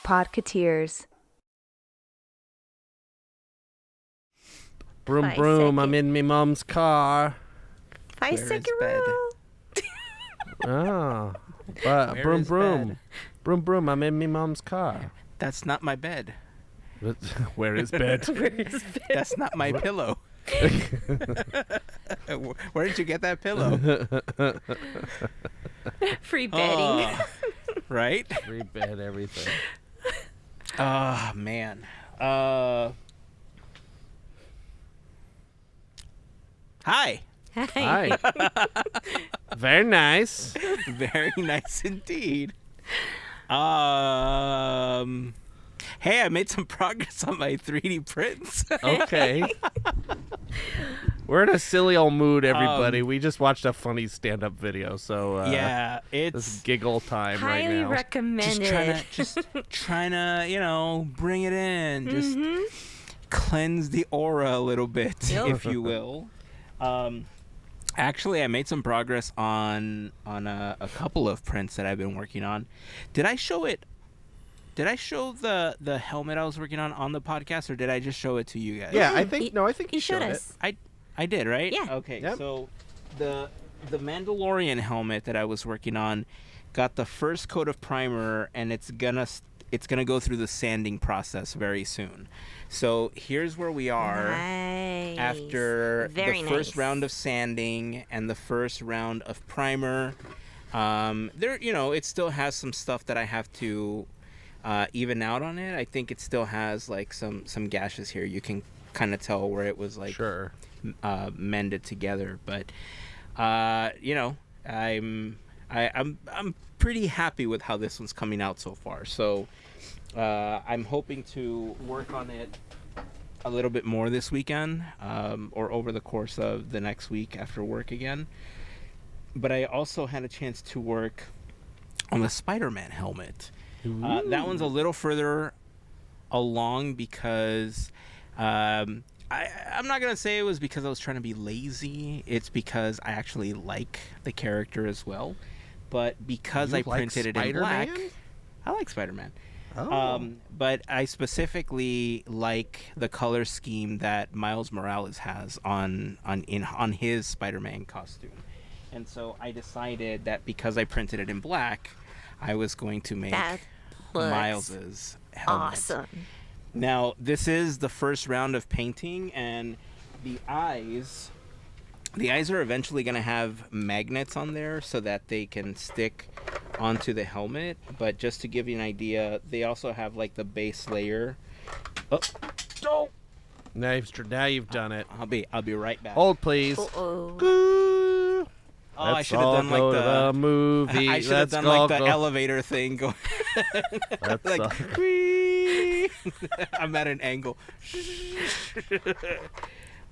Podketeers. Broom, 5 broom, I'm second. in me mom's car. 5 Where second is bed? rule. Oh, but Where broom, is broom. bed? Broom, broom, I'm in me mom's car. That's not my bed. Where is bed? That's not my pillow. Where did you get that pillow? Free bedding. Oh, right? Free bed, everything. Oh, man. Hi. Hi. Very nice. Very nice indeed. Hey, I made some progress on my 3D prints. Okay. We're in a silly old mood, everybody. We just watched a funny stand-up video, so Yeah, this it's is giggle time right Highly now. recommended. just trying to, bring it in, just cleanse the aura a little bit, Yep. if you will. Actually, I made some progress on a couple of prints that I've been working on. Did I show it? Did I show the helmet I was working on the podcast, or did I just show it to you guys? Yeah, I think You you showed showed us. I did, right? Yeah. Okay. Yep. So the Mandalorian helmet that I was working on got the first coat of primer, and it's gonna go through the sanding process very soon. So here's where we are Nice. after Very the first nice. round of sanding and the first round of primer. It still has some stuff that I have to even out on it. I think it still has like some gashes here. You can kind of tell where it was like Sure. mended together, but I'm pretty happy with how this one's coming out so far. So I'm hoping to work on it a little bit more this weekend, or over the course of the next week after work again. But I also had a chance to work on the Spider-Man helmet. That one's a little further along because I'm not going to say it was because I was trying to be lazy. It's because I actually like the character as well. But because You I like printed it in black, Spider-Man? I like Spider-Man. Oh. But I specifically like the color scheme that Miles Morales has on his Spider-Man costume. And so I decided that because I printed it in black, I was going to make That looks Miles's helmet. awesome. Now, this is the first round of painting, and the eyes are eventually going to have magnets on there so that they can stick onto the helmet. But just to give you an idea, they also have like the base layer. Oh, Now you've done it. I'll be right back. Hold, please. Uh-oh. I Let's should have all done go like to the movie. I should have Let's done all like the go. elevator thing going. Let's like, all- whee! I'm at an angle.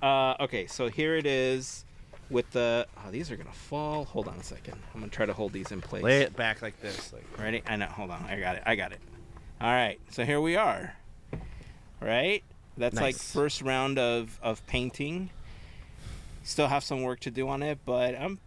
Okay, so here it is with the. Oh, these are gonna fall. Hold on a second. I'm gonna try to hold these in place. Lay it back like this. Ready? I know. Hold on. I got it. All right. So here we are. Right? That's like Nice. first round of painting. Still have some work to do on it, but I'm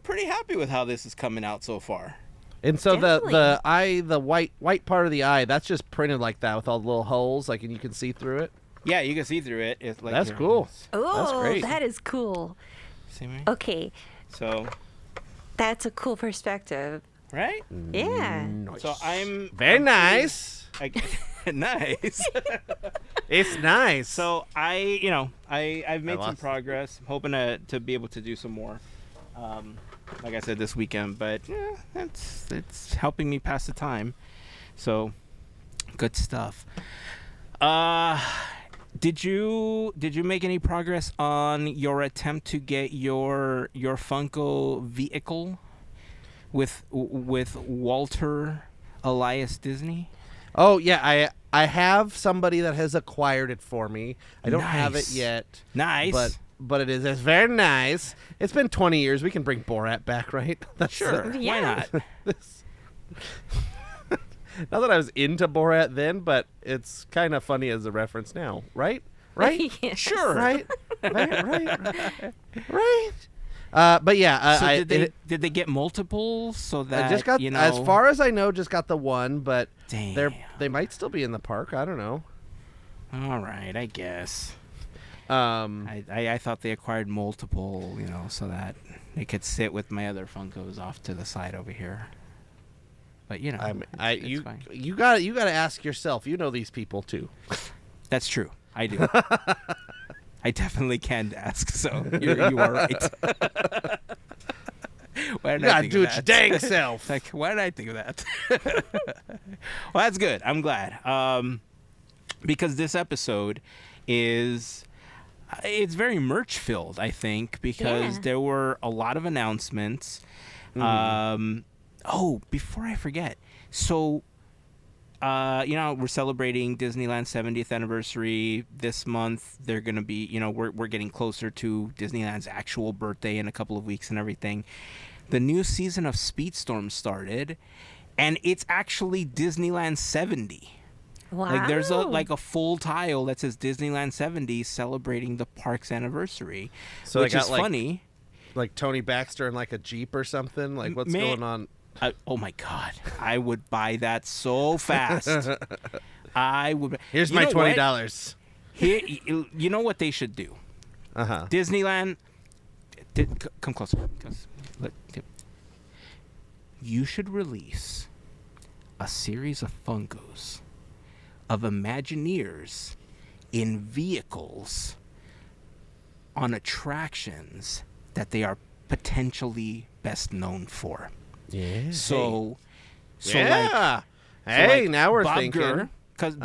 pretty happy with how this is coming out so far. And so Definitely. the eye, the white part of the eye, that's just printed like that with all the little holes, like, and you can see through it. Yeah, you can see through it. It's like That's here. cool. Oh, That's great. that is cool. See me? Okay, So, that's a cool perspective. right? Yeah. Nice. So I'm very I'm nice. nice. It's nice. So I've made some lost it. progress. I'm hoping to be able to do some more. Like I said, this weekend, but yeah, it's helping me pass the time. So good stuff. Did you make any progress on your attempt to get your Funko vehicle with Walter Elias Disney? Oh yeah, I have somebody that has acquired it for me. I don't have it Nice. yet. Nice. But it's very nice. It's been 20 years. We can bring Borat back, right? That's Sure. Yeah. Why not? this. Not that I was into Borat then, but it's kind of funny as a reference now, right? Right? Yes. Sure. Right? Right? But yeah, So did they get multiple so that I just got, you know? as far as I know, just got the one, but Damn. they might still be in the park. I don't know. All right, I guess. Um, I thought they acquired multiple, so that they could sit with my other Funkos off to the side over here. But it's fine. you got to ask yourself. You know these people too. That's true. I do. I definitely can ask. So you are right. Why did You I gotta think do of it your that? dang self. Like, why did I think of that? Well, that's good. I'm glad. Because this episode it's very merch filled, I think, because there were a lot of announcements. Oh, before I forget. So, we're celebrating Disneyland's 70th anniversary this month. They're going to be, we're getting closer to Disneyland's actual birthday in a couple of weeks and everything. The new season of Speedstorm started, and it's actually Disneyland 70. Wow. Like, there's a full tile that says Disneyland 70 celebrating the park's anniversary, So which they got, is like, funny. Like Tony Baxter in like a Jeep or something. Like what's going on? Oh my God! I would buy that so fast. I would. Here's You my know $20. Here, you know what they should do? Disneyland. Come closer. You should release a series of Funkos of Imagineers in vehicles on attractions that they are potentially best known for. Yeah. So yeah. Hey, now we're Bob thinking. Gurr, because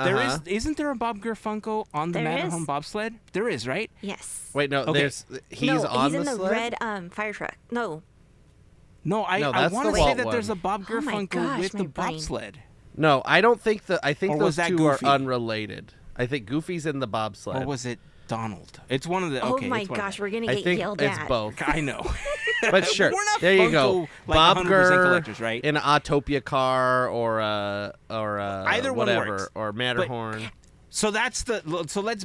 isn't there a Bob Gurr Funko on the There Matterhorn is. bobsled? There is, right? Yes. Wait, no. Okay. He's no, on he's the in the sled? red fire truck. No. No, I that's want the to say Walt that there's a one. Bob Gurr Oh my Funko gosh, with my the brain. bobsled. No, I don't think I think Or those was that two Goofy? are unrelated. I think Goofy's in the bobsled. Or was it Donald? It's one of the. Oh Okay, my it's one of gosh, them. we're gonna I get think yelled it's at. both. I know. But sure, We're not there you Funko, go. like, Bob 100% Gurr collectors, right? in an Autopia car or Either one whatever works. or Matterhorn. So let's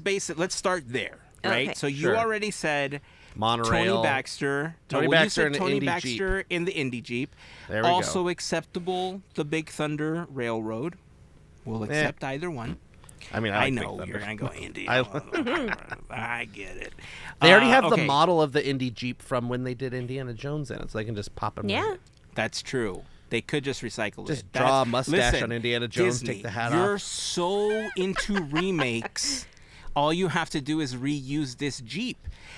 base it. Let's start there, right? Okay. So you Sure. already said Monorail. Tony Baxter. Tony you Baxter said in the Tony Indy Baxter in the Indy Jeep. There we Also go. acceptable, the Big Thunder Railroad. We'll accept either one. I mean, I like know Big you're Thunder. gonna go Indy. I get it. They already have the okay. model of the Indy Jeep from when they did Indiana Jones in it, so they can just pop him. Yeah. That's true. They could just recycle Just it. draw a mustache Listen, on Indiana Jones, Disney, take the hat you're off. so into remakes. All you have to do is reuse this Jeep.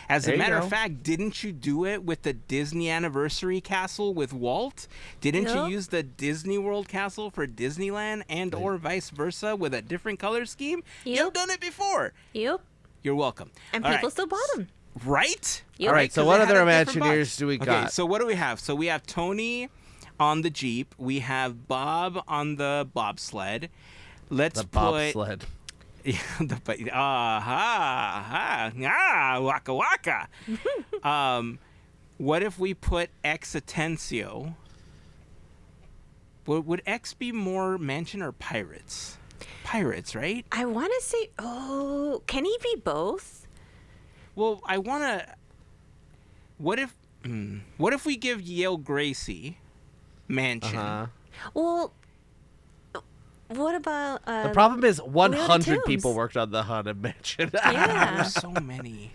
As There a you matter go. of fact, didn't you do it with the Disney Anniversary Castle with Walt? Didn't you Yep. use the Disney World Castle for Disneyland and or vice versa with a different color scheme? Yep. You've done it before. Yep. You're welcome. And All people right. still bought them. Right? Yep. All right, so 'cause what it had other a different Imagineers box. do we Okay, got? so what do we have? So we have Tony on the Jeep. We have Bob on the bobsled. Let's The put bobsled. waka waka. What if we put X Atencio? Would X be more mansion or pirates? Pirates, right? I want to say, can he be both? Well, I want to. What if we give Yale Gracie mansion? Well, what about The problem is 100 Toombs. people worked on the Haunted Mansion. Yeah. There's so many.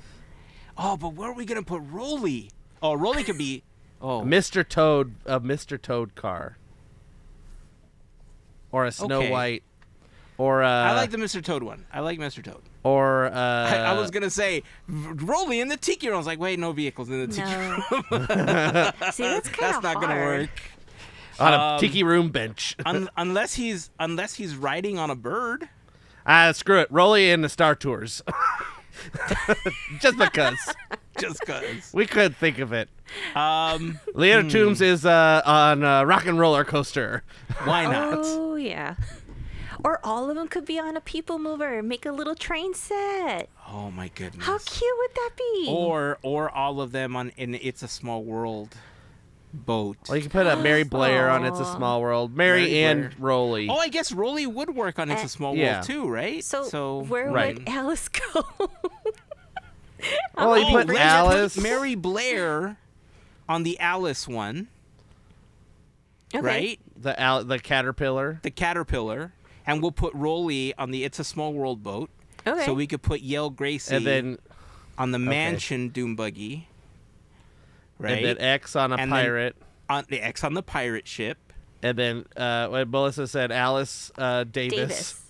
Oh, but where are we gonna put Rolly? Oh, Rolly could be. Oh, Mr. Toad, a Mr. Toad car. Or a Snow Okay. White. Or I like the Mr. Toad one. I like Mr. Toad. Or I was gonna say Rolly in the tiki room. I was like, wait, no vehicles in the tiki room. No. See, that's kind That's of not gonna work. on a tiki room bench. Unless he's riding on a bird. Screw it. Rolly in the Star Tours. Just because. Just cause. We could think of it. Leona Toombs is on a rock and roller coaster. Why not? Oh, yeah. Or all of them could be on a people mover. Make a little train set. Oh my goodness. How cute would that be? Or all of them on in It's a Small World boat. Well, you can put a Mary Blair on It's a Aw. Small World. Mary Mary and Blair. Rolly. Oh, I guess Rolly would work on It's a Small yeah. World too, right? So where right. would Alice go? Well, you Oh, put let's Alice. put Mary Blair on the Alice one, Okay. right? The caterpillar. The Caterpillar, and we'll put Rolly on the It's a Small World boat. Okay. So we could put Yale Gracie And then on the Mansion Doom Buggy. Right. And then X on a And then pirate. on the X on the pirate ship. And then what Melissa said, Alice Davis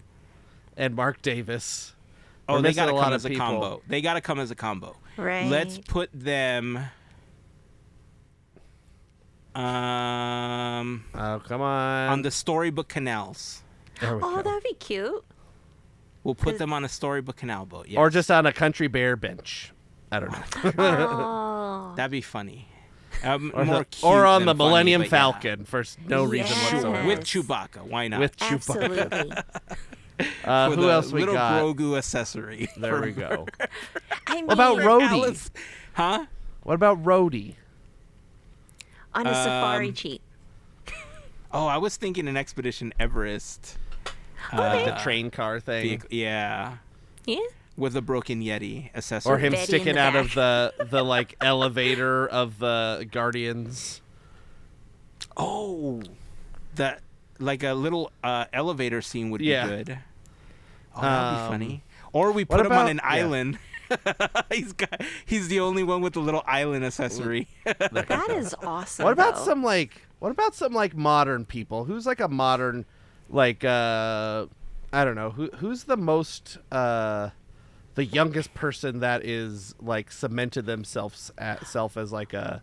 and Mark Davis. Oh, We're they missing got to lot come of as a people. combo. They got to come as a combo. Right. Let's put them. Oh, come on. On the Storybook Canals. There we Oh, go. that'd be cute. We'll put them on a Storybook Canal boat. Yes. Or just on a country bear bench. I don't know. Oh. That'd be funny. Or, More cute or on than the funny, Millennium but yeah. Falcon for no reason Yes. whatsoever. With Chewbacca. Why not? With Chewbacca. Absolutely. With Who a else we little got? Grogu accessory. There we go. I mean, What about Rhodey? Alice. Huh? What about Rhodey? on a safari cheat? Oh, I was thinking an Expedition Everest. The train car thing. Vehicle. Yeah. Yeah. With a broken Yeti accessory. Or him Betty in sticking the out of back. the like elevator of the Guardians. Oh, that like a little elevator scene would Yeah. be good. Oh, that'd be funny. Or we what put him on about- an yeah. island. He's the only one with the little island accessory. That is awesome. What about though. some modern people? Who's like a modern like I don't know, who's the most the youngest person that is like cemented themselves as like a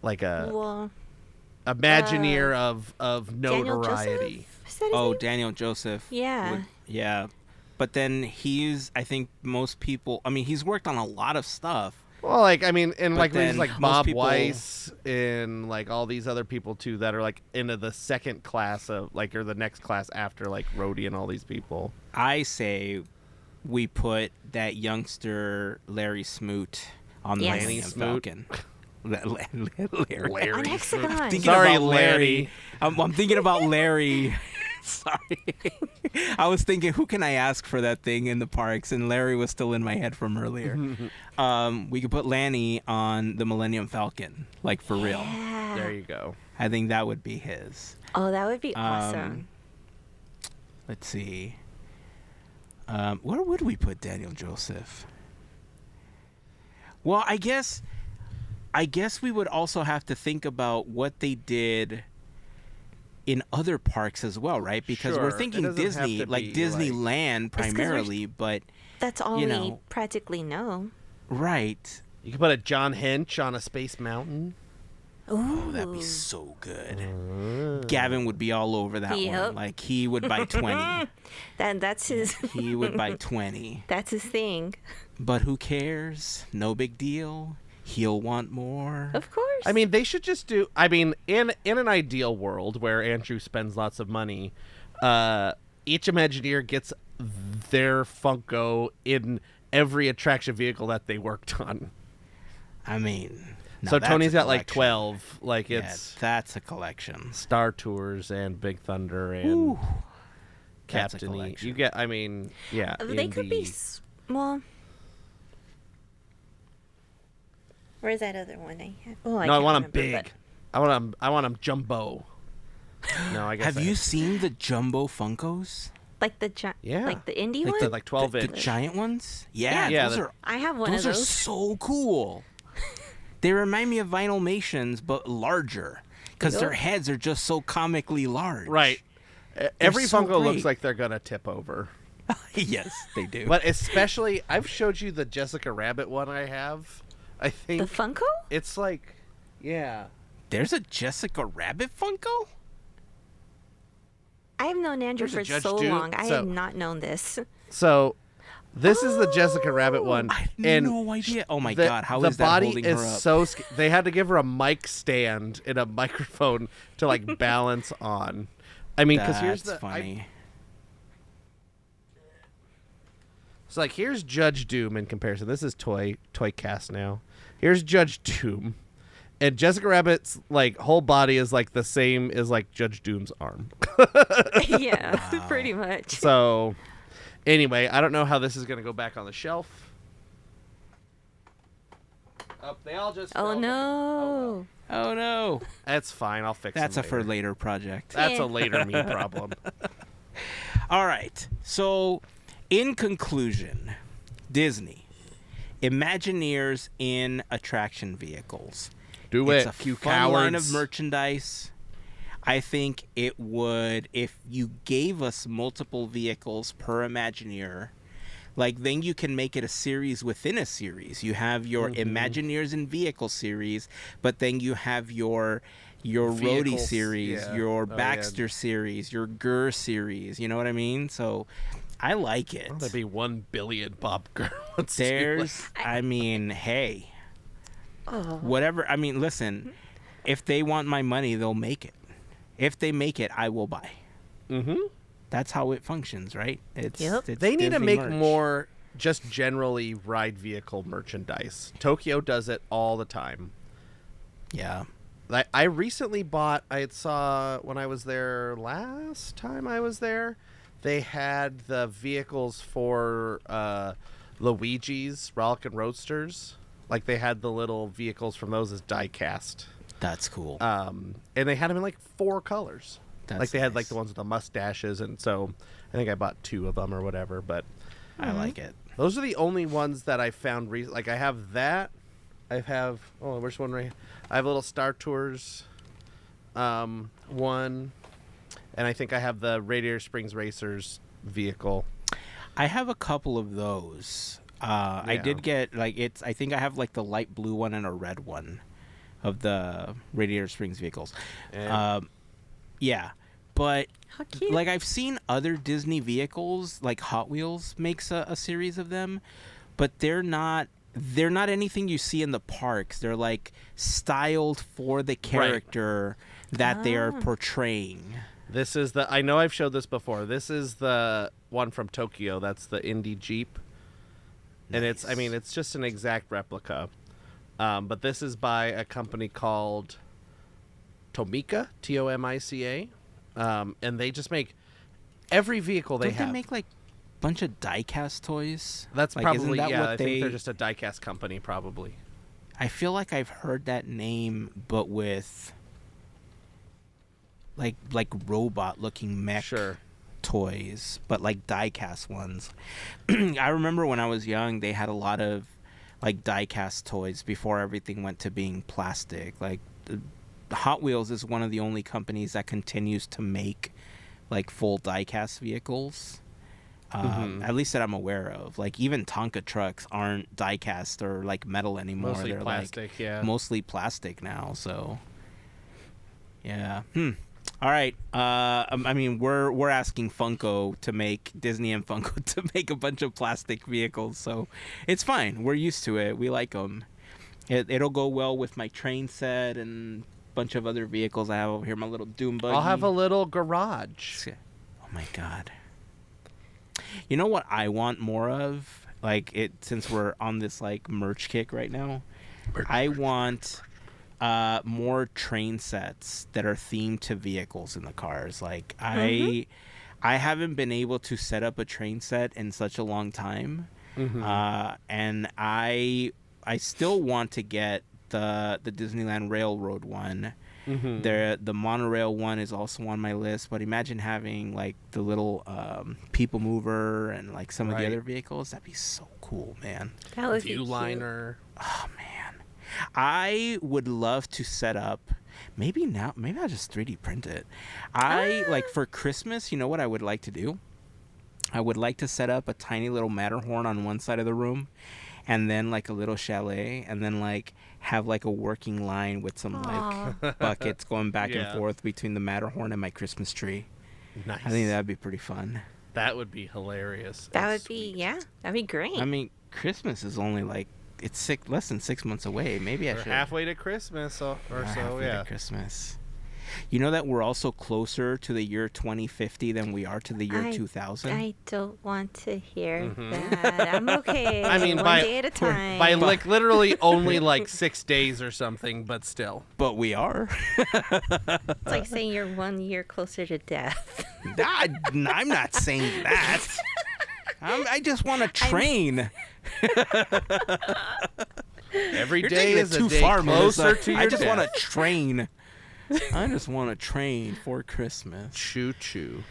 Well, Imagineer of Daniel notoriety. Joseph? Is that his Oh, name? Daniel Joseph. Yeah. Yeah. But then I think most people, I mean, he's worked on a lot of stuff. Well, like I mean, and But like then things like most Bob people- Weiss and like all these other people too that are like into the second class of like or the next class after like Rhodey and all these people. I say we put that youngster Larry Smoot on the Yes. Millennium Lanny Smoot. Falcon. Larry. On Hexagon. Thinking Sorry, about Larry. I'm thinking about Larry. Sorry. I was thinking, who can I ask for that thing in the parks? And Larry was still in my head from earlier. We could put Lanny on the Millennium Falcon, like for real. Yeah. There you go. I think that would be his. Oh, that would be awesome. Let's see. Where would we put Daniel Joseph? Well, I guess we would also have to think about what they did in other parks as well, right? Because we're Sure. It thinking doesn't have Disney, to like be, Disneyland 'cause we're- primarily, but That's all you we know. practically know. right. You could put a John Hench on a Space Mountain. Ooh. Oh, that'd be so good. Gavin would be all over that Yep. one. Like he would buy 20. That's his. He would buy 20. That's his thing. But who cares? No big deal. He'll want more. Of course. I mean, they should just do. I mean, in an ideal world where Andrew spends lots of money, each Imagineer gets their Funko in every attraction vehicle that they worked on. I mean, now So that's Tony's a got like collection. 12. Like Yeah, it's that's a collection. Star Tours and Big Thunder and Ooh, that's a Captain E. collection. You get. I mean, yeah. they could be Indy. well. Where's that other one I had? Oh, I No, I can't want them remember, big. but- I want them jumbo. No, I guess. Have you seen the jumbo Funkos? Like the Yeah. like the indie like one. the like 12 The inch? giant ones? Yeah, Yeah, those the- are I have one those of are those. so cool. They remind me of Vinylmations, but larger, because their Yup. heads are just so comically large. Right. Every so Funko looks great. like they're gonna tip over. Yes, they do. But especially, I've showed you the Jessica Rabbit one I have. I think The Funko? it's like, yeah. There's a Jessica Rabbit Funko? I have known Andrew There's a for Judge so Doom. long. I So- have not known this. So, this is the Jessica Rabbit one, I had and no idea. Oh my the, god, how the is that body holding is her up? so. They had to give her a mic stand and a microphone to like balance on. I mean, because here's That's the. funny. So like here's Judge Doom in comparison. This is toy cast now. Here's Judge Doom, and Jessica Rabbit's like whole body is like the same as like Judge Doom's arm. Yeah, pretty much. So anyway, I don't know how this is gonna go back on the shelf. Oh, they all just. Oh fell down. no. Oh, well. Oh no. That's fine. I'll fix That's them a for later. later project. That's a later me problem. All right. So, in conclusion, Disney, Imagineers in attraction vehicles. Do It's it, a fun cowards. line of merchandise. I think it would, if you gave us multiple vehicles per Imagineer, like then you can make it a series within a series. You have your Imagineers in vehicle series, but then you have your roadie Vehicles, series, yeah. your Oh, yeah. Baxter series, your Gurr series. You know what I mean? So I like it. That'd be 1 billion Bob Gurr. There's, I mean, hey, whatever. I mean, listen, if they want my money, they'll make it. If they make it, I will buy. Mm-hmm. That's how it functions, right? It's They need to Disney make merch. more just generally ride vehicle merchandise. Tokyo does it all the time. Yeah. I recently bought, I saw when I was there last time I was there, they had the vehicles for Luigi's Rollickin' Roadsters. Like they had the little vehicles from those as die cast. That's cool. And they had them in like 4 colors. That's like they had like nice. the ones with the mustaches, and so I think I bought 2 of them or whatever. But I like it. those are the only ones that I found. Like I have that. I have where's one right? I have a little Star Tours, one, and I think I have the Radiator Springs Racers vehicle. I have a couple of those. I Yeah. did get I think I have like the light blue one and a red one of the Radiator Springs vehicles. And Yeah, but How cute. like I've seen other Disney vehicles, like Hot Wheels makes a series of them, but they're not anything you see in the parks. They're like styled for the character that they are portraying. this is the. I know I've showed this before. This is the one from Tokyo. That's the Indy Jeep, and it's. I Nice. mean, it's just an exact replica. But this is by a company called Tomica, Tomica, and they just make every vehicle they Don't have. they make like a bunch of die-cast toys? That's Like, probably isn't that what I think they're just a diecast company, probably. I feel like I've heard that name, but with like robot-looking mech Sure. toys, but like die-cast ones. I remember when I was young, they had a lot of like die-cast toys before everything went to being plastic. Like Hot Wheels is one of the only companies that continues to make like full die-cast vehicles. At least that I'm aware of. Like even Tonka trucks aren't die-cast or like metal anymore. Mostly They're plastic, like yeah. mostly plastic now. So yeah. All right. I mean, we're asking Funko to make Disney and Funko to make a bunch of plastic vehicles, so it's fine. We're used to it. We like them. It'll go well with my train set and a bunch of other vehicles I have over here. My little Doom buggy. I'll have a little garage. Oh my god. You know what I want more of? Like since we're on this like merch kick right now, I want more train sets that are themed to vehicles in the cars. Like I haven't been able to set up a train set in such a long time, and I still want to get the Disneyland Railroad one. The monorail one is also on my list, but imagine having like the little people mover and like some of the other vehicles. That'd be so cool, man. That would be cute. Viewliner. Oh man, I would love to set up. Maybe I'll just 3D print it. Like for Christmas, you know what I would like to do? I would like to set up a tiny little Matterhorn on one side of the room, and then like a little chalet, and then like have like a working line with some like buckets going back and forth between the Matterhorn and my Christmas tree. Nice. I think that'd be pretty fun. That would be hilarious. That and would be, sweet. yeah, that'd be great. I mean, Christmas is only like less than 6 months away. Maybe I We're should. halfway to Christmas or so, Halfway to yeah. Christmas. You know that we're also closer to the year 2050 than we are to the year 2000? I don't want to hear that. I'm okay. I mean, one by day at a time. by like literally only like 6 days or something, but still. But we are. It's like saying you're 1 year closer to death. I'm not saying that. I just want to train. Every You're day taking is it a too day far, closer Melissa. to your I just want death. to train. I just want to train for Christmas. Choo choo.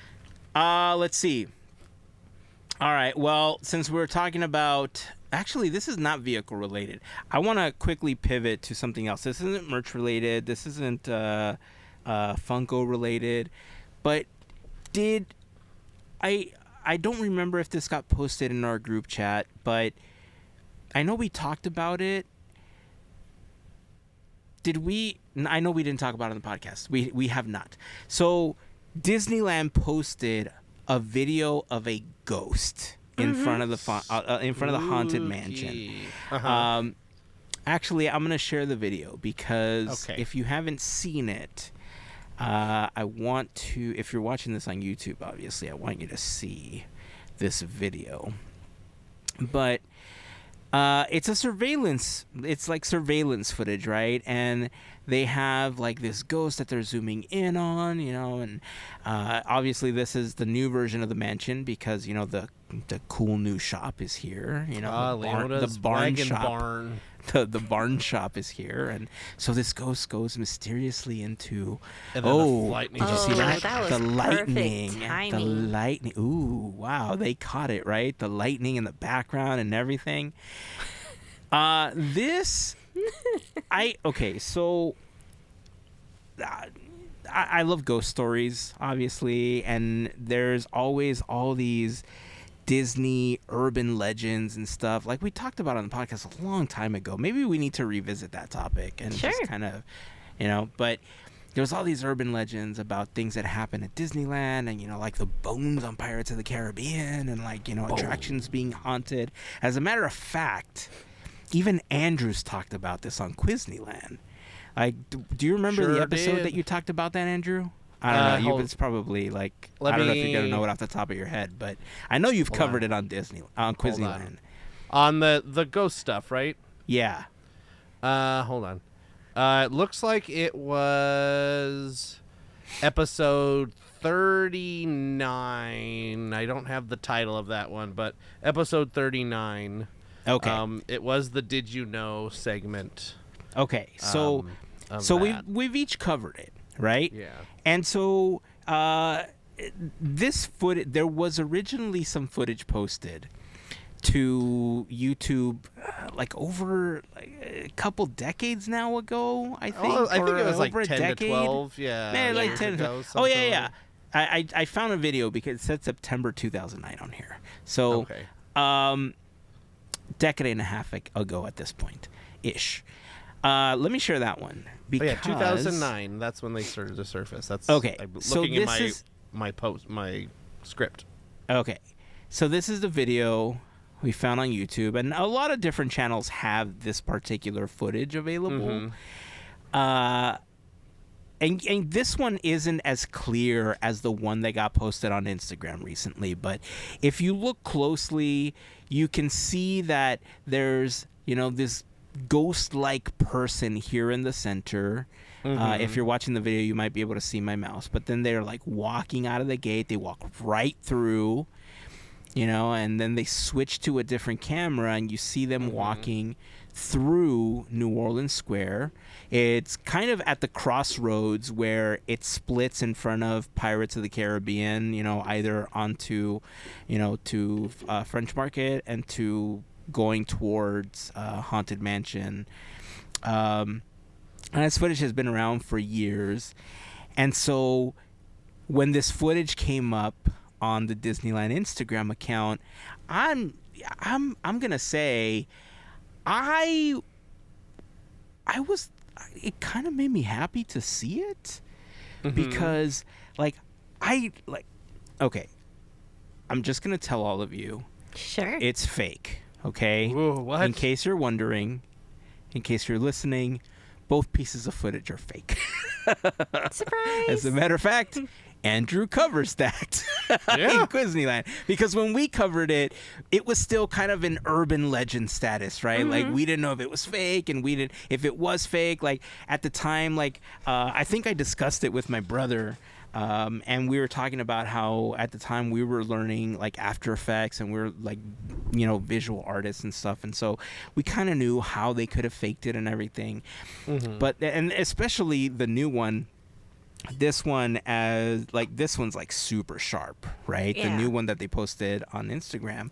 Let's see. All right. Well, since we're talking about, actually, this is not vehicle related. I want to quickly pivot to something else. This isn't merch related. This isn't Funko related. But I don't remember if this got posted in our group chat, but I know we talked about it. Did we? I know we didn't talk about it on the podcast. We have not. So Disneyland posted a video of a ghost in front of the haunted mansion. Uh-huh. Actually, I'm gonna share the video because if you haven't seen it, I want to. If you're watching this on YouTube, obviously, I want you to see this video. But it's a surveillance. It's like surveillance footage, right? And they have like this ghost that they're zooming in on, and obviously this is the new version of the mansion because the cool new shop is here. The barn shop. Barn. The barn shop is here, and so this ghost goes mysteriously into. And then the lightning. Did you see that? That was the lightning. perfect timing. The lightning. Ooh, wow! They caught it right. The lightning in the background and everything. So I love ghost stories, obviously, and there's always all these Disney urban legends and stuff like we talked about on the podcast a long time ago. Maybe we need to revisit that topic and just kind of, but there's all these urban legends about things that happen at Disneyland and, like the bones on Pirates of the Caribbean and attractions being haunted. As a matter of fact, even Andrews talked about this on Quizneyland. Like, do you remember the episode that you talked about that, Andrew? I don't know. It's probably like I don't know if you're gonna know it off the top of your head, but I know you've covered it on Quizneyland. On the ghost stuff, right? Yeah. Hold on. It looks like it was episode 39. I don't have the title of that one, but episode 39. Okay. It was the Did You Know segment. Okay. So we've each covered it, right? Yeah. And so this footage, there was originally some footage posted to YouTube over a couple decades now ago, I think. I think it was like 10 decade. to 12. Yeah. Yeah, like 10 to 12. Oh, yeah. I found a video because it said September 2009 on here. So, decade and a half ago at this point, ish. Let me share that one. Because 2009. That's when they started to surface. That's okay. I'm So looking this in is my script. Okay, so this is the video we found on YouTube, and a lot of different channels have this particular footage available. And this one isn't as clear as the one that got posted on Instagram recently, but if you look closely, you can see that there's this ghost-like person here in the center. If you're watching the video, you might be able to see my mouse, but then they're like walking out of the gate. They walk right through, and then they switch to a different camera and you see them walking through New Orleans Square. It's kind of at the crossroads where it splits in front of Pirates of the Caribbean, either onto, to French Market and to going towards Haunted Mansion. And this footage has been around for years. And so when this footage came up on the Disneyland Instagram account, I'm gonna say it kind of made me happy to see it because okay, I'm just gonna tell all of you, Sure. it's fake. Okay. Whoa, what? In case you're wondering, in case you're listening, both pieces of footage are fake. Surprise. As a matter of fact, Andrew covers that in Quizneyland, because when we covered it, it was still kind of an urban legend status, right? Like we didn't know if it was fake, and we didn't if it was fake. Like at the time, I think I discussed it with my brother And we were talking about how at the time we were learning like After Effects, and we were like, you know, visual artists and stuff. And so we kind of knew how they could have faked it and everything. But, and especially the new one, this one's like super sharp, right? Yeah. The new one that they posted on Instagram,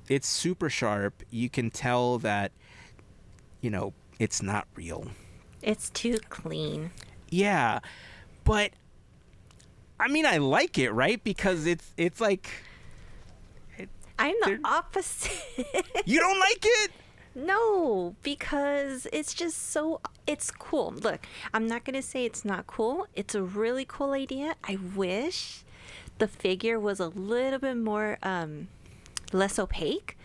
it's super sharp. You can tell that, you know, it's not real. It's too clean. Yeah, but I mean, I like it, right? Because it's like, I'm the opposite. you don't like it? No, because it's just it's cool. Look, I'm not going to say it's not cool. It's a really cool idea. I wish the figure was a little bit more, less opaque,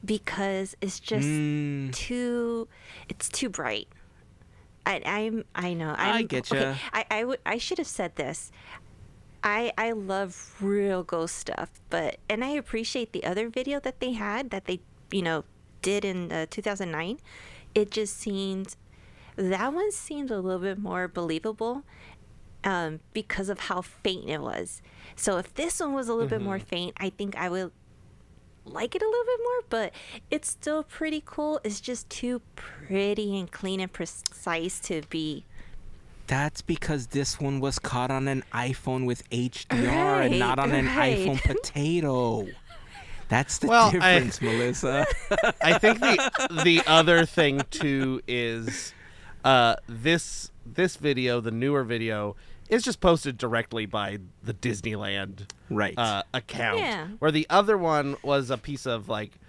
because it's just it's too bright. I know. I get you. Okay, I should have said this. I love real ghost stuff, and I appreciate the other video that they had that they, you know, did in 2009. It just that one seemed a little bit more believable, because of how faint it was. So if this one was a little bit more faint, I think I would like it a little bit more, but it's still pretty cool. It's just too pretty and clean and precise to be. That's because this one was caught on an iPhone with HDR and not on an iPhone Potato. That's the difference, Melissa. I think the other thing too is this video, the newer video, is just posted directly by the Disneyland account. Yeah. Where the other one was a piece of like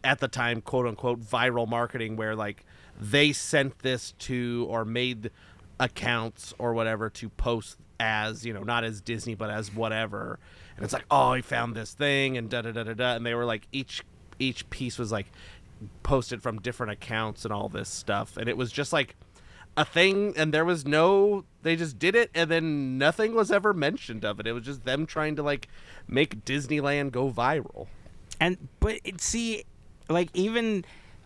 at the time, quote unquote, viral marketing, where like they sent this to or made accounts or whatever to post as, you know, not as Disney but as whatever. And it's like, oh, I found this thing and da da da da da, and they were like each piece was like posted from different accounts and all this stuff, and it was just like a thing, and there was they just did it, and then nothing was ever mentioned of it. It was just them trying to like make Disneyland go viral. But see, like even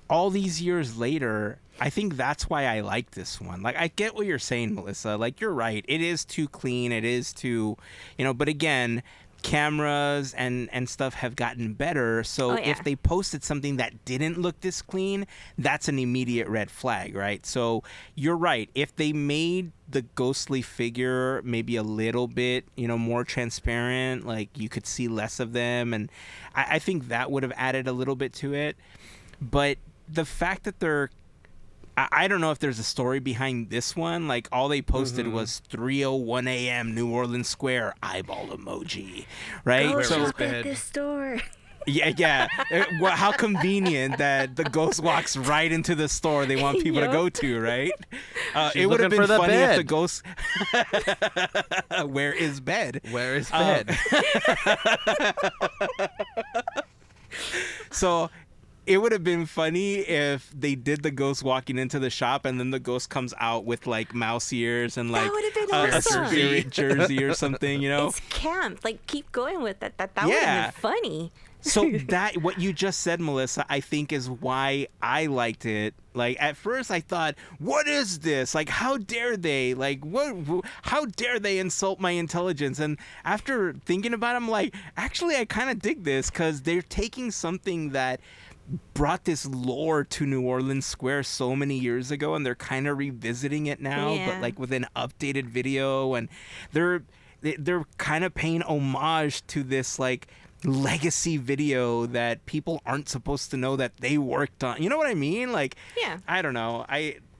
all these years later, I think that's why I like this one. Like, I get what you're saying, Melissa. Like, you're right. It is too clean. It is too, you know, but again, cameras and stuff have gotten better. So if they posted something that didn't look this clean, that's an immediate red flag, right? So you're right. If they made the ghostly figure maybe a little bit, you know, more transparent, like you could see less of them, and I think that would have added a little bit to it. But the fact that I don't know if there's a story behind this one. Like, all they posted was 3:01 a.m. New Orleans Square eyeball emoji, right? Go so shop at this store. Yeah. Well, how convenient that the ghost walks right into the store they want people to go to, right? It would have been funny if the ghost. Where is bed? Where is bed? So it would have been funny if they did the ghost walking into the shop, and then the ghost comes out with like mouse ears and like a spirit jersey or something, you know? It's camp. Like, keep going with that. That would have been funny. So that, what you just said, Melissa, I think is why I liked it. Like, at first I thought, what is this? Like, how dare they? Like, how dare they insult my intelligence? And after thinking about it, I'm like, actually, I kind of dig this, because they're taking something that brought this lore to New Orleans Square so many years ago, and they're kind of revisiting it now, but like with an updated video, and they're kind of paying homage to this like legacy video that people aren't supposed to know that they worked on. You know what I mean? Like, I don't know.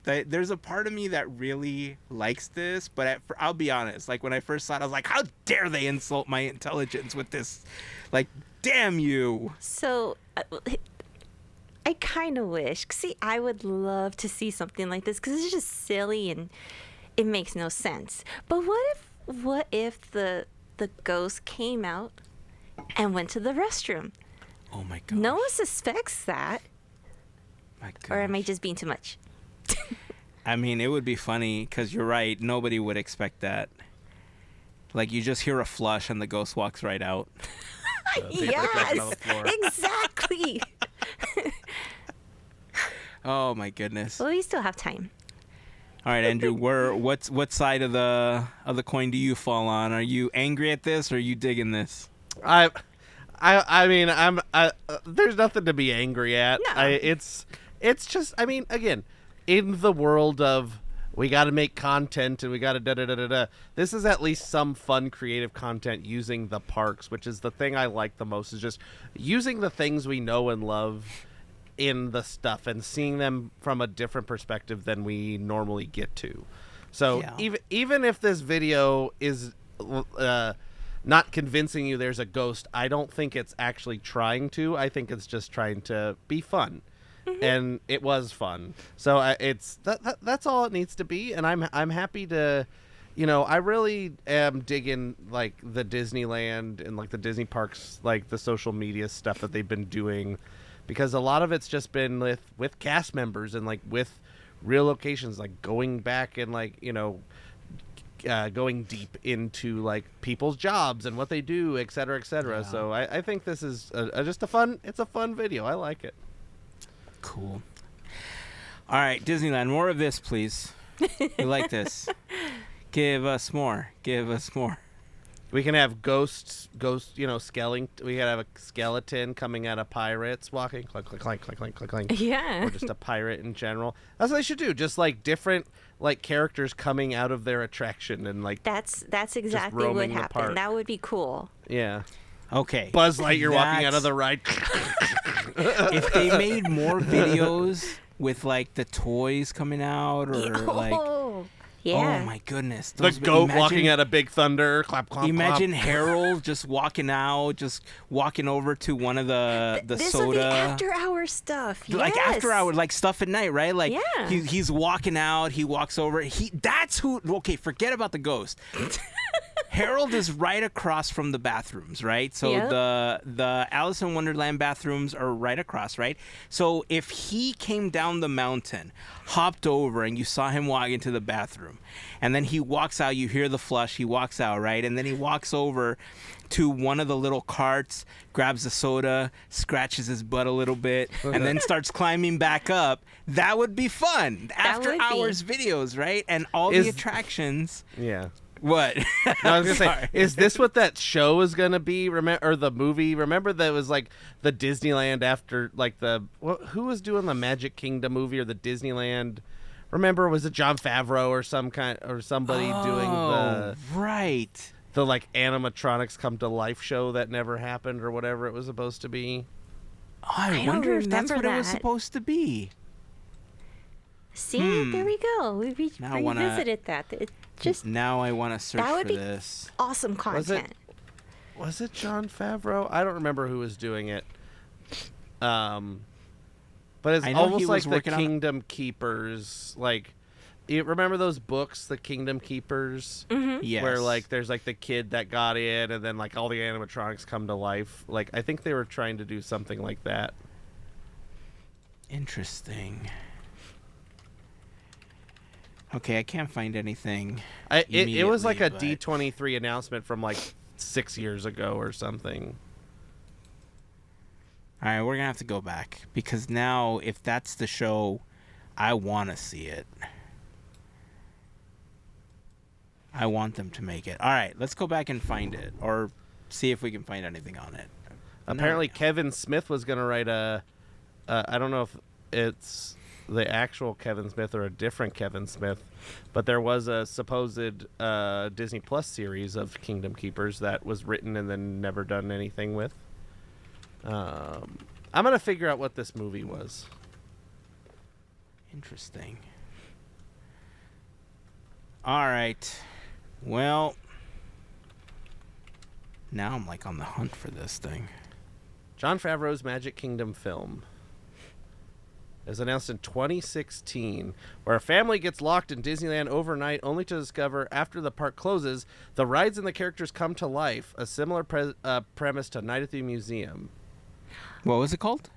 There's a part of me that really likes this, but I'll be honest. Like, when I first saw it, I was like, how dare they insult my intelligence with this? Like, damn you. So I kind of wish. See, I would love to see something like this, because it's just silly and it makes no sense. But what if the ghost came out and went to the restroom? Oh my god! No one suspects that. My god! Or am I just being too much? I mean, it would be funny, because you're right. Nobody would expect that. Like, you just hear a flush and the ghost walks right out. Yes, exactly. Oh my goodness. Well, we still have time. All right, Andrew. What side of the coin do you fall on? Are you angry at this, or are you digging this? I mean, there's nothing to be angry at. No. It's just, I mean, again, in the world of we got to make content and we got to da-da-da-da-da, this is at least some fun, creative content using the parks, which is the thing I like the most, is just using the things we know and love in the stuff and seeing them from a different perspective than we normally get to. So even if this video is not convincing you there's a ghost, I don't think it's actually trying to. I think it's just trying to be fun. And it was fun. So it's that's all it needs to be, and I'm happy to, I really am digging like the Disneyland and like the Disney parks, like the social media stuff that they've been doing, because a lot of it's just been with cast members and like with real locations, like going back and like going deep into like people's jobs and what they do, et cetera, et cetera. Yeah. So I think this is just a fun video. I like it. Cool. All right, Disneyland, more of this, please. We like this. Give us more. Give us more. We can have ghosts, skeleton. We can have a skeleton coming out of pirates walking, clink, clink, clink, clink, clink, clink, clink. Yeah. Or just a pirate in general. That's what they should do. Just like different like characters coming out of their attraction and like that's exactly what happened. That would be cool. Yeah. Okay. Buzz Lightyear walking out of the ride. If they made more videos with like the toys coming out, or like, yeah. Oh my goodness, the goat walking out of Big Thunder, clap, clap, imagine clap. Harold just walking out, just walking over to one of the this soda. Would be after hour stuff, like after hour, like stuff at night, right? Like yeah. he's walking out, he walks over. That's who. Okay, forget about the ghost. Harold is right across from the bathrooms, right? So yep. the Alice in Wonderland bathrooms are right across, right? So if he came down the mountain, hopped over, and you saw him walk into the bathroom, and then he walks out, you hear the flush, he walks out, right? And then he walks over to one of the little carts, grabs the soda, scratches his butt a little bit, and then starts climbing back up. That would be fun. After hours videos, right? And all the attractions. Yeah. What? No, I was gonna say, is this what that show is gonna be? Or the movie? Remember that it was like the Disneyland after like who was doing the Magic Kingdom movie or the Disneyland? Remember, was it Jon Favreau or somebody doing the right the like animatronics come to life show that never happened or whatever it was supposed to be? I wonder if that's what it was supposed to be. See, there we go. We revisited that. Now I want to search that would for be this. Awesome content. Was it Jon Favreau? I don't remember who was doing it. But it's almost like the Kingdom Keepers. Like, you remember those books, The Kingdom Keepers? Mm-hmm. Yes. Where like there's like the kid that got in, and then like all the animatronics come to life. Like, I think they were trying to do something like that. Interesting. Okay, I can't find anything. It was like a D23 announcement from like 6 years ago or something. All right, we're going to have to go back, because now if that's the show, I want to see it. I want them to make it. All right, let's go back and find it, or see if we can find anything on it. Apparently Kevin Smith was going to write I don't know if it's the actual Kevin Smith or a different Kevin Smith, but there was a supposed Disney Plus series of Kingdom Keepers that was written and then never done anything with. I'm gonna figure out what this movie was. Interesting. All right. Well, now I'm like on the hunt for this thing. Jon Favreau's Magic Kingdom film. It was announced in 2016, where a family gets locked in Disneyland overnight only to discover after the park closes, the rides and the characters come to life, a similar premise to Night at the Museum. What was it called?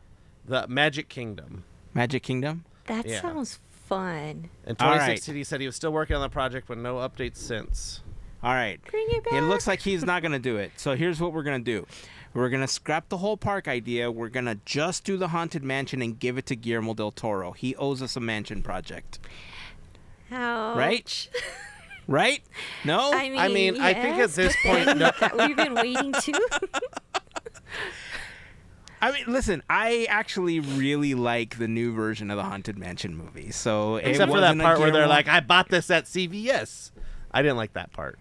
The Magic Kingdom. Magic Kingdom? That sounds fun. In 2016, He said he was still working on the project, but no updates since. All right. Bring it back. It looks like he's not going to do it. So here's what we're going to do. We're going to scrap the whole park idea. We're going to just do the Haunted Mansion and give it to Guillermo del Toro. He owes us a mansion project. Ouch. Right? No? I mean, I think at this point, no. That we've been waiting to. I mean, listen, I actually really like the new version of the Haunted Mansion movie. So Except for that part where they're like, I bought this at CVS. I didn't like that part.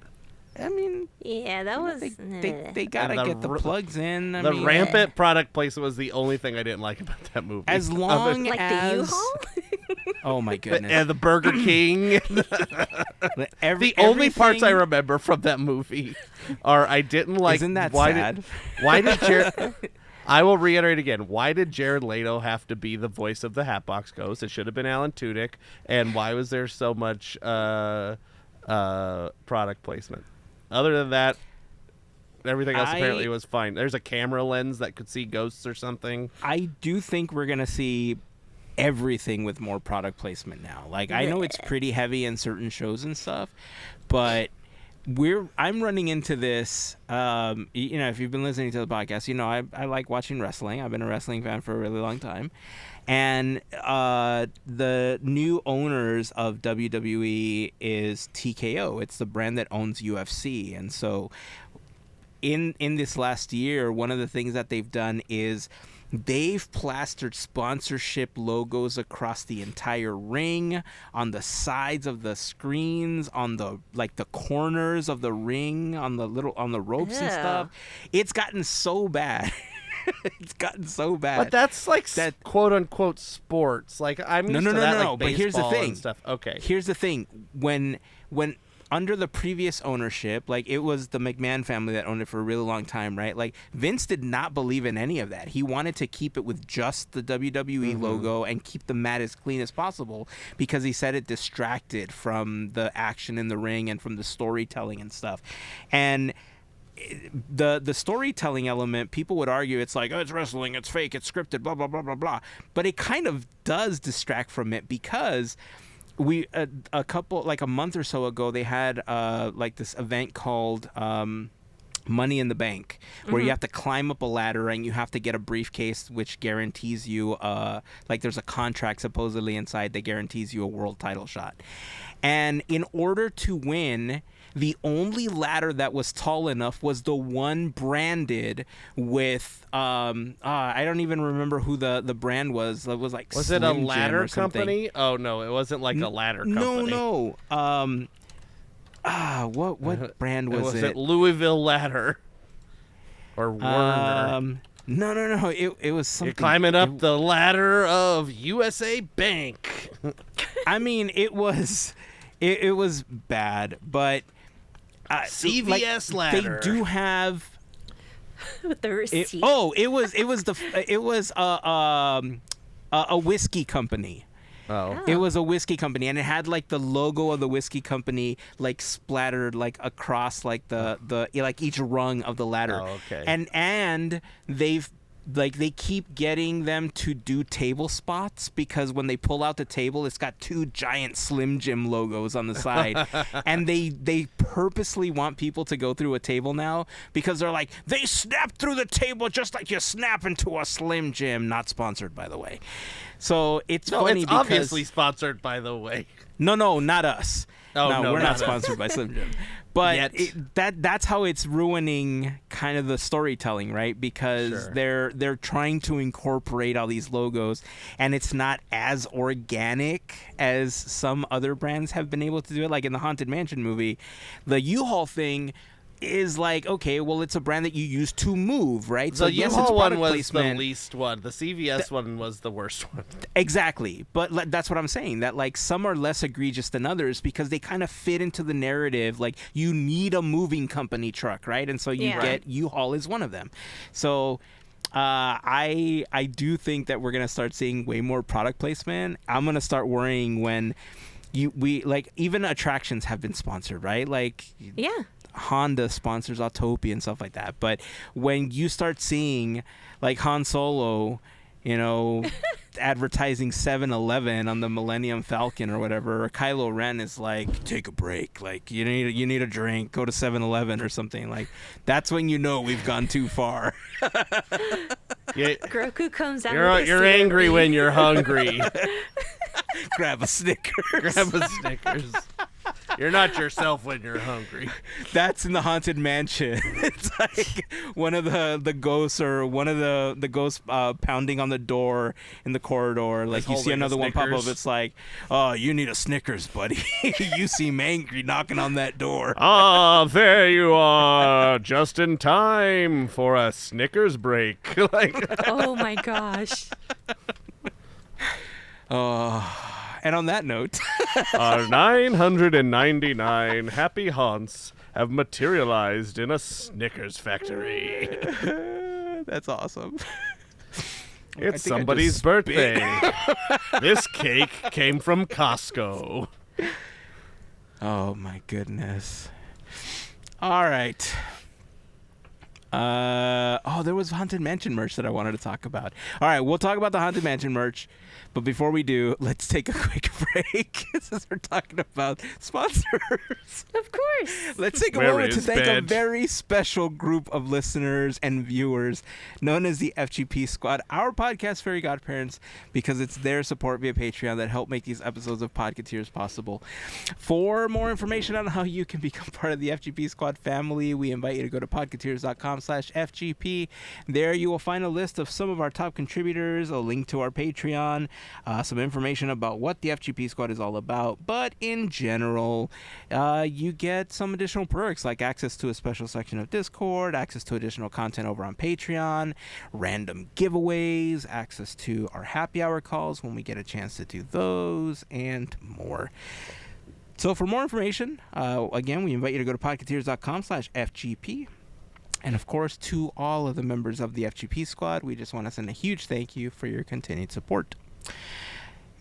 I mean, yeah, that was. They gotta get the plugs in. I the mean, rampant product placement was the only thing I didn't like about that movie. As long like as the U-Haul. Oh my goodness! And the Burger King. The only parts I remember from that movie are I didn't like. Isn't that sad? Why did Jared? I will reiterate again. Why did Jared Leto have to be the voice of the Hatbox Ghost? It should have been Alan Tudyk. And why was there so much product placement? Other than that, everything else apparently was fine. There's a camera lens that could see ghosts or something. I do think we're gonna see everything with more product placement now. Like, I know it's pretty heavy in certain shows and stuff, but I'm running into this. If you've been listening to the podcast, I like watching wrestling. I've been a wrestling fan for a really long time. And the new owners of WWE is TKO. It's the brand that owns UFC. And so in this last year, one of the things that they've done is they've plastered sponsorship logos across the entire ring, on the sides of the screens, on the corners of the ring, on the ropes and stuff. It's gotten so bad. It's gotten so bad. But that's like quote unquote sports. Like, I'm used to that, like, but here's the thing. and stuff. Okay. Here's the thing. When under the previous ownership, like, it was the McMahon family that owned it for a really long time, right? Like, Vince did not believe in any of that. He wanted to keep it with just the WWE logo and keep the mat as clean as possible because he said it distracted from the action in the ring and from the storytelling and stuff. And the storytelling element, people would argue it's like, oh, it's wrestling, it's fake, it's scripted, blah, blah, blah, blah, blah. But it kind of does distract from it because we a month or so ago, they had this event called Money in the Bank, where you have to climb up a ladder and you have to get a briefcase which guarantees you there's a contract supposedly inside that guarantees you a world title shot. And in order to win, the only ladder that was tall enough was the one branded with I don't even remember who the brand was. It was like, was Slim it a Jim ladder or something. company? Oh no, it wasn't like a ladder company. No. What brand was it? Was it Louisville Ladder or Werner? No. It was something. You're climbing up the ladder of USA Bank. I mean, it was bad, but CVS ladder. They do have with the receipt. It was a whiskey company. Oh. It was a whiskey company, and it had like the logo of the whiskey company like splattered like across like the like each rung of the ladder. Oh, okay. And they keep getting them to do table spots because when they pull out the table, it's got two giant Slim Jim logos on the side. And they purposely want people to go through a table now because they're like, they snap through the table just like you snap into a Slim Jim. Not sponsored, by the way. So it's funny because obviously sponsored, by the way. No, not us. Oh, no, we're not us. sponsored by Slim Jim. But that's how it's ruining kind of the storytelling, right? Because they're trying to incorporate all these logos, and it's not as organic as some other brands have been able to do it. Like in the Haunted Mansion movie, the U-Haul thing is like, okay, well, it's a brand that you use to move, right? So yes, U-Haul it's one product was placement. the least one. The CVS one was the worst one. Exactly. But that's what I'm saying, that like some are less egregious than others because they kind of fit into the narrative. Like, you need a moving company truck, right? And so you get U-Haul is one of them. So I do think that we're going to start seeing way more product placement. I'm going to start worrying when we even attractions have been sponsored, right? Like, Honda sponsors Autopia and stuff like that. But when you start seeing like Han Solo, advertising 7-Eleven on the Millennium Falcon or whatever, or Kylo Ren is like, take a break, like you need a drink, go to 7-Eleven or something, like that's when we've gone too far. Grogu comes out. You're angry when you're hungry. Grab a Snickers. Grab a Snickers. You're not yourself when you're hungry. That's in the haunted mansion. It's like one of the ghosts or one of the ghosts pounding on the door in the corridor. Like you see another one pop up. It's like, oh, you need a Snickers, buddy. You seem angry knocking on that door. Ah, there you are, just in time for a Snickers break. Like, Oh my gosh. And on that note, our 999 happy haunts have materialized in a Snickers factory. that's awesome. It's somebody's birthday. This cake came from Costco. Oh my goodness. All right. There was Haunted Mansion merch that I wanted to talk about. All right, we'll talk about the Haunted Mansion merch. But before we do, let's take a quick break since we're talking about sponsors. Of course. Let's take a moment to thank a very special group of listeners and viewers known as the FGP Squad, our podcast, Fairy Godparents, because it's their support via Patreon that help make these episodes of Podketeers possible. For more information on how you can become part of the FGP Squad family, we invite you to go to podketeers.com/FGP. There you will find a list of some of our top contributors, a link to our Patreon, some information about what the FGP Squad is all about, but in general, you get some additional perks like access to a special section of Discord, access to additional content over on Patreon, random giveaways, access to our happy hour calls when we get a chance to do those, and more. So for more information, again, we invite you to go to podketeers.com/FGP. And of course, to all of the members of the FGP Squad, we just want to send a huge thank you for your continued support.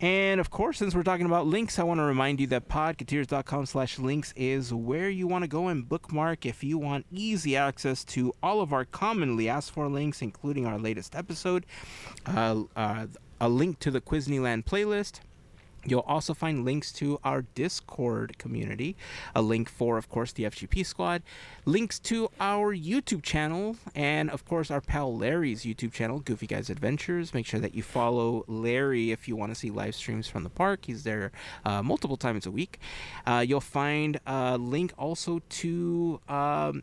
And of course, since we're talking about links, I want to remind you that podketeers.com/links is where you want to go and bookmark if you want easy access to all of our commonly asked for links, including our latest episode, a link to the Quizneyland playlist. You'll also find links to our Discord community, a link for, of course, the FGP Squad, links to our YouTube channel, and, of course, our pal Larry's YouTube channel, Goofy Guys Adventures. Make sure that you follow Larry if you want to see live streams from the park. He's there multiple times a week. You'll find a link also to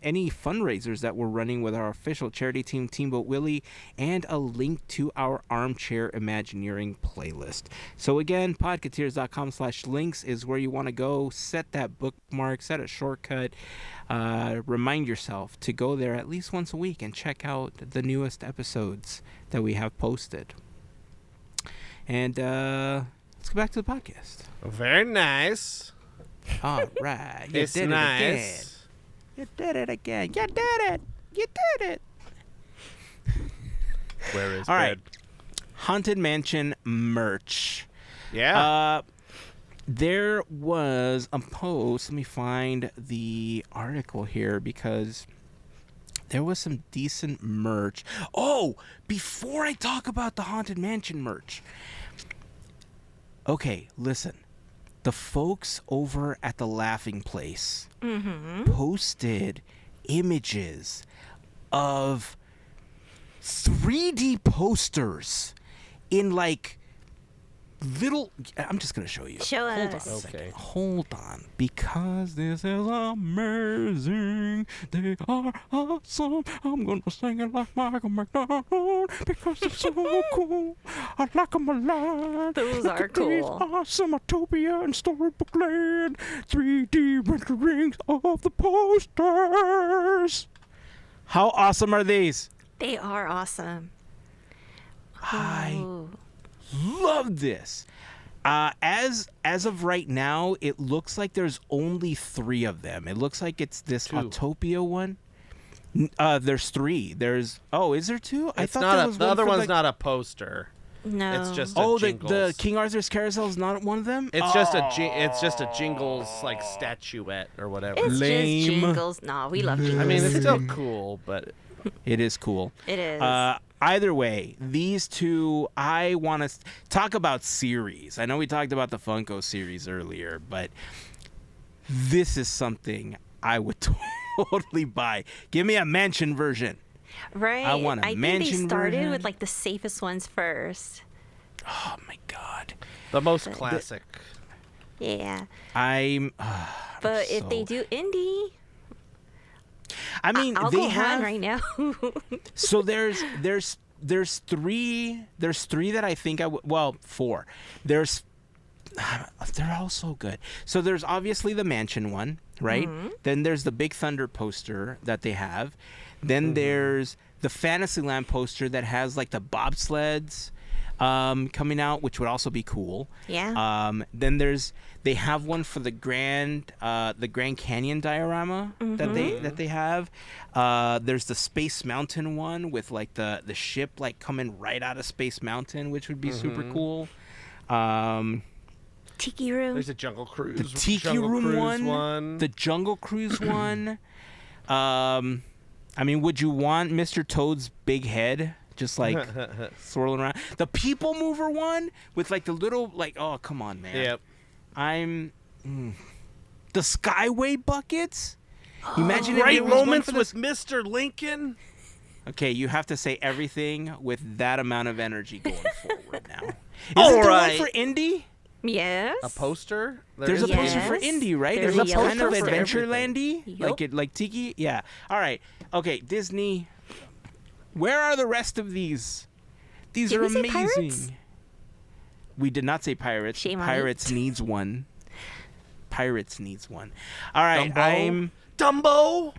any fundraisers that we're running with our official charity team, Teamboat Willie, and a link to our Armchair Imagineering playlist. So, again, podketeers.com/links is where you want to go. Set that bookmark, set a shortcut. Remind yourself to go there at least once a week and check out the newest episodes that we have posted. And let's go back to the podcast. Very nice. All right. You It's did nice. it again. You did it again. You did it. You did it. Where is All bed? right. Haunted Mansion merch. Yeah. There was a post. Let me find the article here because there was some decent merch. Oh, before I talk about the Haunted Mansion merch. Okay, listen. The folks over at the Laughing Place posted images of 3D posters in like little. I'm just gonna show you. Show Hold us. on a Okay. second. Hold on, because this is amazing. They are awesome. I'm gonna sing it like Michael McDonald because it's so cool. I like them a lot. Those Look are at these cool. awesome Utopia and Storybook Land 3D renderings of the posters. How awesome are these? They are awesome. I Oh. love this. As of right now, it looks like there's only 3 of them. It looks like it's this 2. Utopia one. There's 3. There's is there 2? I It's thought not there a, was the one other for one's not a poster. No. It's just the Jingles. King Arthur's Carousel is not one of them. It's just a Jingles like statuette or whatever. It's Lame. just Jingles. Nah, we love Jingles. I mean, it's still cool, but It is cool. It is. Either way, these 2, I want to talk about series. I know we talked about the Funko series earlier, but this is something I would totally buy. Give me a mansion version. right. I want a think mansion they started version. with like the safest ones first. Oh my god. The most classic. Yeah. But if they do Indy, I mean, I'll they go have run right now. So there's three that I think four. They're all so good. So there's obviously the mansion one, right? Mm-hmm. Then there's the Big Thunder poster that they have. Then there's the Fantasyland poster that has like the bobsleds coming out, which would also be cool. Yeah. Then they have one for the Grand Canyon diorama that they have. There's the Space Mountain one with like the ship like coming right out of Space Mountain, which would be super cool. Tiki Room. There's a Jungle Cruise. The Tiki Room one. The Jungle Cruise one. I mean, would you want Mr. Toad's big head just like swirling around? The People Mover one with like the little oh, come on, man. Yep. The Skyway buckets. Imagine Great if there was one moments for with Mr. Lincoln. Okay, you have to say everything with that amount of energy going forward now. All Isn't there right. one for Indy? Yes. A poster? There's a poster for Yes. Indy, right? There's There's a a kind of poster for Adventureland-y, Yup. like Tiki. Yeah. All right. Okay, Disney. Where are the rest of these? These Did are we say amazing. pirates? We did not say pirates. Shame on Pirates needs one. Pirates needs one. All right. Dumbo? Dumbo?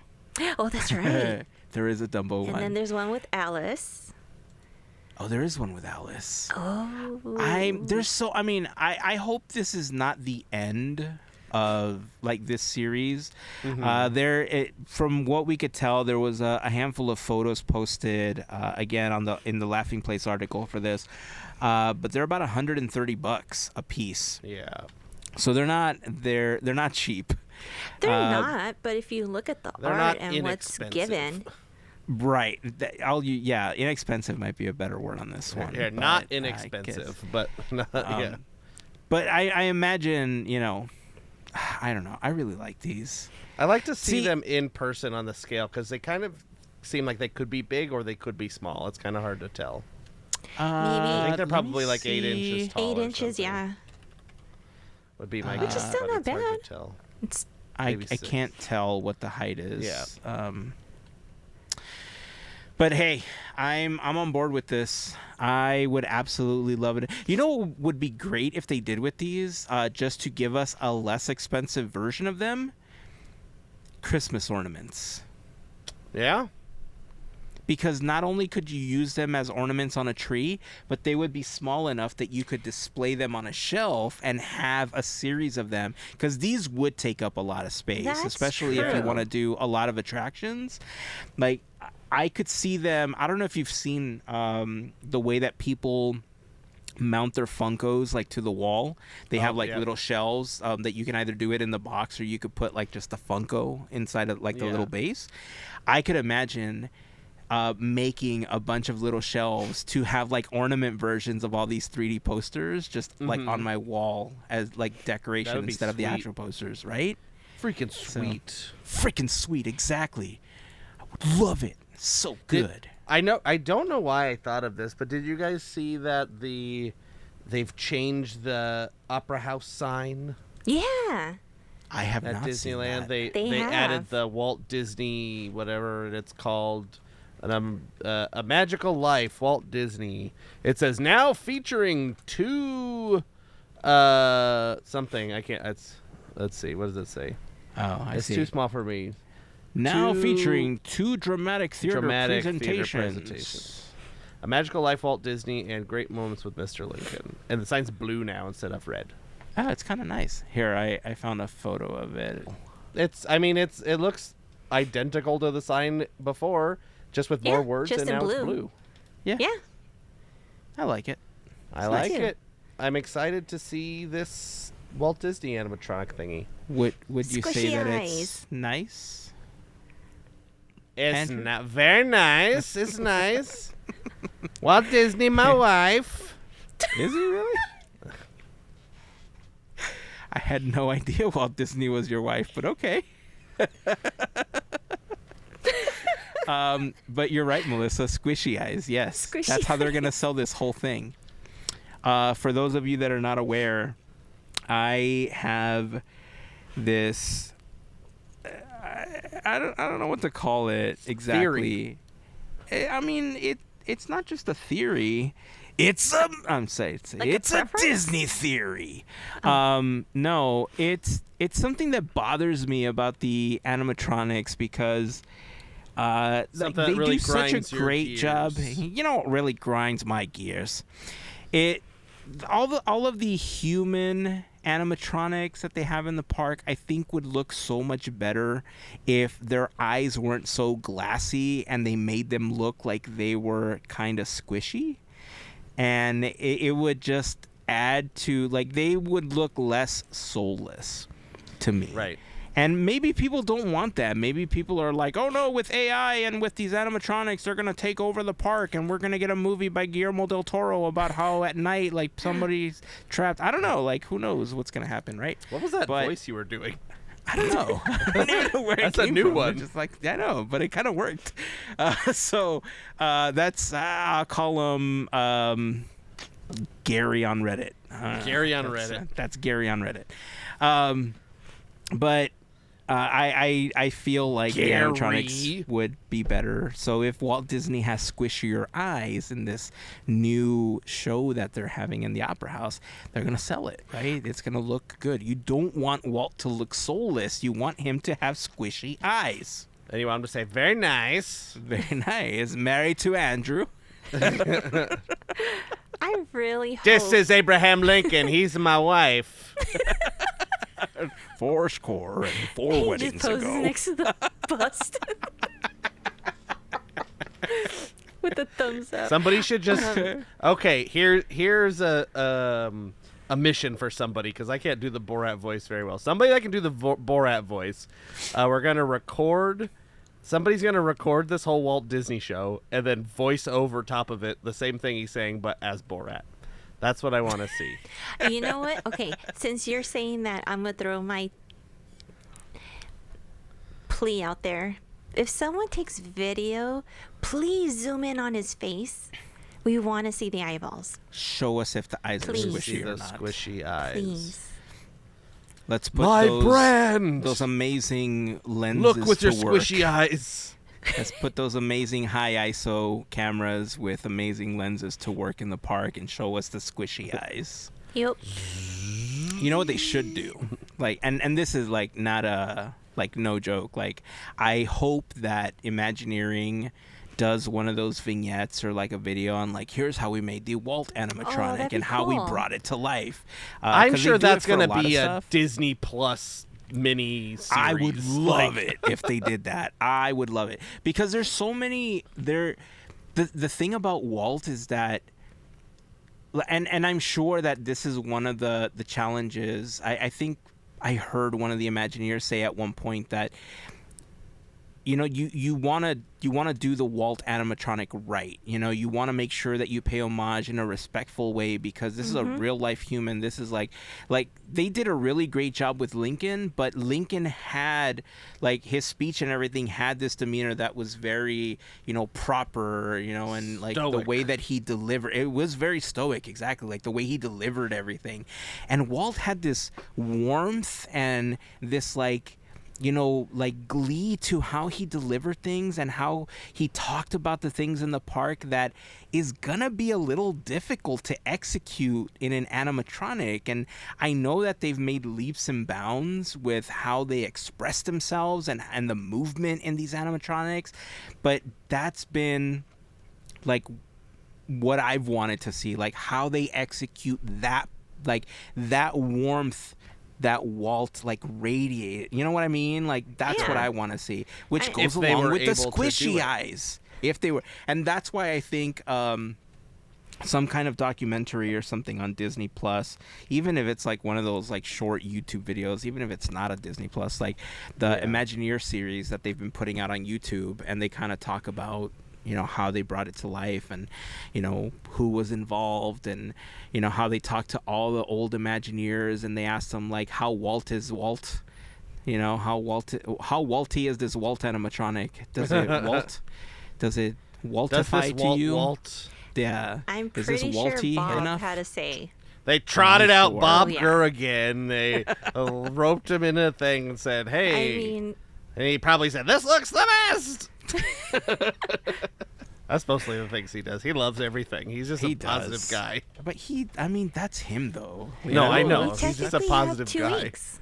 Oh, that's right. There is a Dumbo And one. then there's one with Alice. Oh, there is one with Alice. Oh. I hope this is not the end of like this series. From what we could tell, there was a handful of photos posted again in the Laughing Place article for this, but they're about $130 a piece. Yeah. So they're not cheap. They're not, but if you look at the They're art not and what's inexpensive. given, Right. Inexpensive might be a better word on this one. Yeah, but not I inexpensive, guess- but not, yeah. But I imagine, I don't know. I really like these. I like to see See- them in person on the scale because they kind of seem like they could be big or they could be small. It's kind of hard to tell. I think they're let probably me like 8 see. inches tall. 8 or inches, something, yeah. would be my Which is guess, still but not it's hard bad. to tell. It's I maybe 6. can't tell what the height is. Yeah. But hey, I'm on board with this. I would absolutely love it. You know what would be great if they did with these, just to give us a less expensive version of them? Christmas ornaments. Yeah? Because not only could you use them as ornaments on a tree, but they would be small enough that you could display them on a shelf and have a series of them. Because these would take up a lot of space, That's especially if you true. want to do a lot of attractions. Like, I could see them. I don't know if you've seen the way that people mount their Funkos like to the wall. They have like yeah. little shelves that you can either do it in the box or you could put like just a Funko inside of like the Yeah. little base. I could imagine making a bunch of little shelves to have like ornament versions of all these 3D posters just like on my wall as like decoration be instead of the sweet. actual posters, right? Freaking sweet. Freaking sweet, exactly. I would love it. So good. I don't know why I thought of this, but did you guys see that they've changed the Opera House sign yeah. I have at not seen Disneyland? that. They have. added the Walt Disney whatever it's called, a Magical Life Walt Disney. It says now featuring 2 something. I can't. Let's see. What does it say? Oh, I It's see. too small for me. Now 2 featuring 2 dramatic theater theater presentations. presentations. A Magical Life Walt Disney and Great Moments with Mr. Lincoln. And the sign's blue now instead of red. Oh, it's kind of nice. Here, I found a photo of it. It looks identical to the sign before, just with more Yeah, words, just and in now it's blue. blue. Yeah, Yeah. I like it. I Me like too. it. I'm excited to see this Walt Disney animatronic thingy. Would you say Squishy that eyes. it's nice? It's Andrew? not very nice. It's nice. Walt Disney, my wife. Is he really? I had no idea Walt Disney was your wife, but okay. But you're right, Melissa. Squishy eyes, yes. Squishy That's how they're going to sell this whole thing. For those of you that are not aware, I have this. I don't know what to call it exactly. Theory. I mean, it's not just a theory. It's a Disney theory. No, it's something that bothers me about the animatronics because they really do such a great job. You know what really grinds my gears? All of the human animatronics that they have in the park, I think would look so much better if their eyes weren't so glassy and they made them look like they were kind of squishy. And it would just add to, like, they would look less soulless to me. Right. And maybe people don't want that. Maybe people are like, oh no, with AI and with these animatronics, they're going to take over the park and we're going to get a movie by Guillermo del Toro about how at night, like, somebody's trapped. I don't know. Like, who knows what's going to happen, right? What was that voice you were doing? I don't know. I don't even know where that's it came a new from. one. Just like, I know, but it kind of worked. So that's, I'll call him Gary on Reddit. Gary on Reddit. That's Gary on Reddit. But I feel like the animatronics would be better. So if Walt Disney has squishier eyes in this new show that they're having in the Opera House, they're going to sell it, right? It's going to look good. You don't want Walt to look soulless. You want him to have squishy eyes. And you want him to say, very nice. Very nice. Married to Andrew. I really hope... This is Abraham Lincoln. He's my wife. Fourscore and 4 weddings just ago. next to the bust. With the thumbs up. Somebody should just... Okay, here's a mission for somebody, because I can't do the Borat voice very well. Somebody that can do the Borat voice. We're going to record... Somebody's going to record this whole Walt Disney show and then voice over top of it the same thing he's saying, but as Borat. That's what I want to see. You know what? Okay, since you're saying that, I'm going to throw my plea out there. If someone takes video, please zoom in on his face. We want to see the eyeballs. Show us if the eyes Please. are squishy or Those not. squishy eyes. Please. Let's put My brand. those amazing lenses Look with your to work. squishy eyes. Let's put those amazing high ISO cameras with amazing lenses to work in the park and show us the squishy eyes. Yep. You know what they should do? Like, and this is like not a, like, no joke. Like, I hope that Imagineering does one of those vignettes or like a video on, like, here's how we made the Walt animatronic and how we brought it to life. I'm sure that's going to be a Disney Plus mini series. I would love it if they did that. I would love it because there's so many there. The thing about Walt is that, and I'm sure that this is one of the challenges. I think I heard one of the Imagineers say at one point that, you know, you want to do the Walt animatronic right. You know, you want to make sure that you pay homage in a respectful way because this is a real life human. This is like they did a really great job with Lincoln, but Lincoln had, like, his speech and everything had this demeanor that was very, you know, proper, you know, and like stoic. The way that he delivered, it was very stoic, exactly, like the way he delivered everything. And Walt had this warmth and this, like, you know, like, glee to how he delivered things and how he talked about the things in the park that is gonna be a little difficult to execute in an animatronic. And I know that they've made leaps and bounds with how they express themselves and the movement in these animatronics, but that's been, like, what I've wanted to see, like, how they execute that, like, that warmth that Walt, like, radiated. You know what I mean? Like, that's what I want to see, which goes along with the squishy eyes. If they were, and that's why I think some kind of documentary or something on Disney Plus, even if it's like one of those, like, short YouTube videos, even if it's not a Disney Plus, like the Imagineer series that they've been putting out on YouTube, and they kind of talk about, you know, how they brought it to life and, you know, who was involved and, you know, how they talked to all the old Imagineers and they asked them, like, how Walt is Walt, you know, how Walty is this Walt animatronic? Does it Walt? Does it Waltify to you? Walt? Yeah. I'm Is pretty this sure Walty Bob enough? had a say. They trotted out sure. Bob Oh, yeah. Gurr again. They roped him in a thing and said, hey. I mean, and he probably said, this looks the best. That's mostly the things he does. He loves everything. He's just a positive guy. But that's him, though. No, I know. we He's just a technically positive have 2 guy. weeks.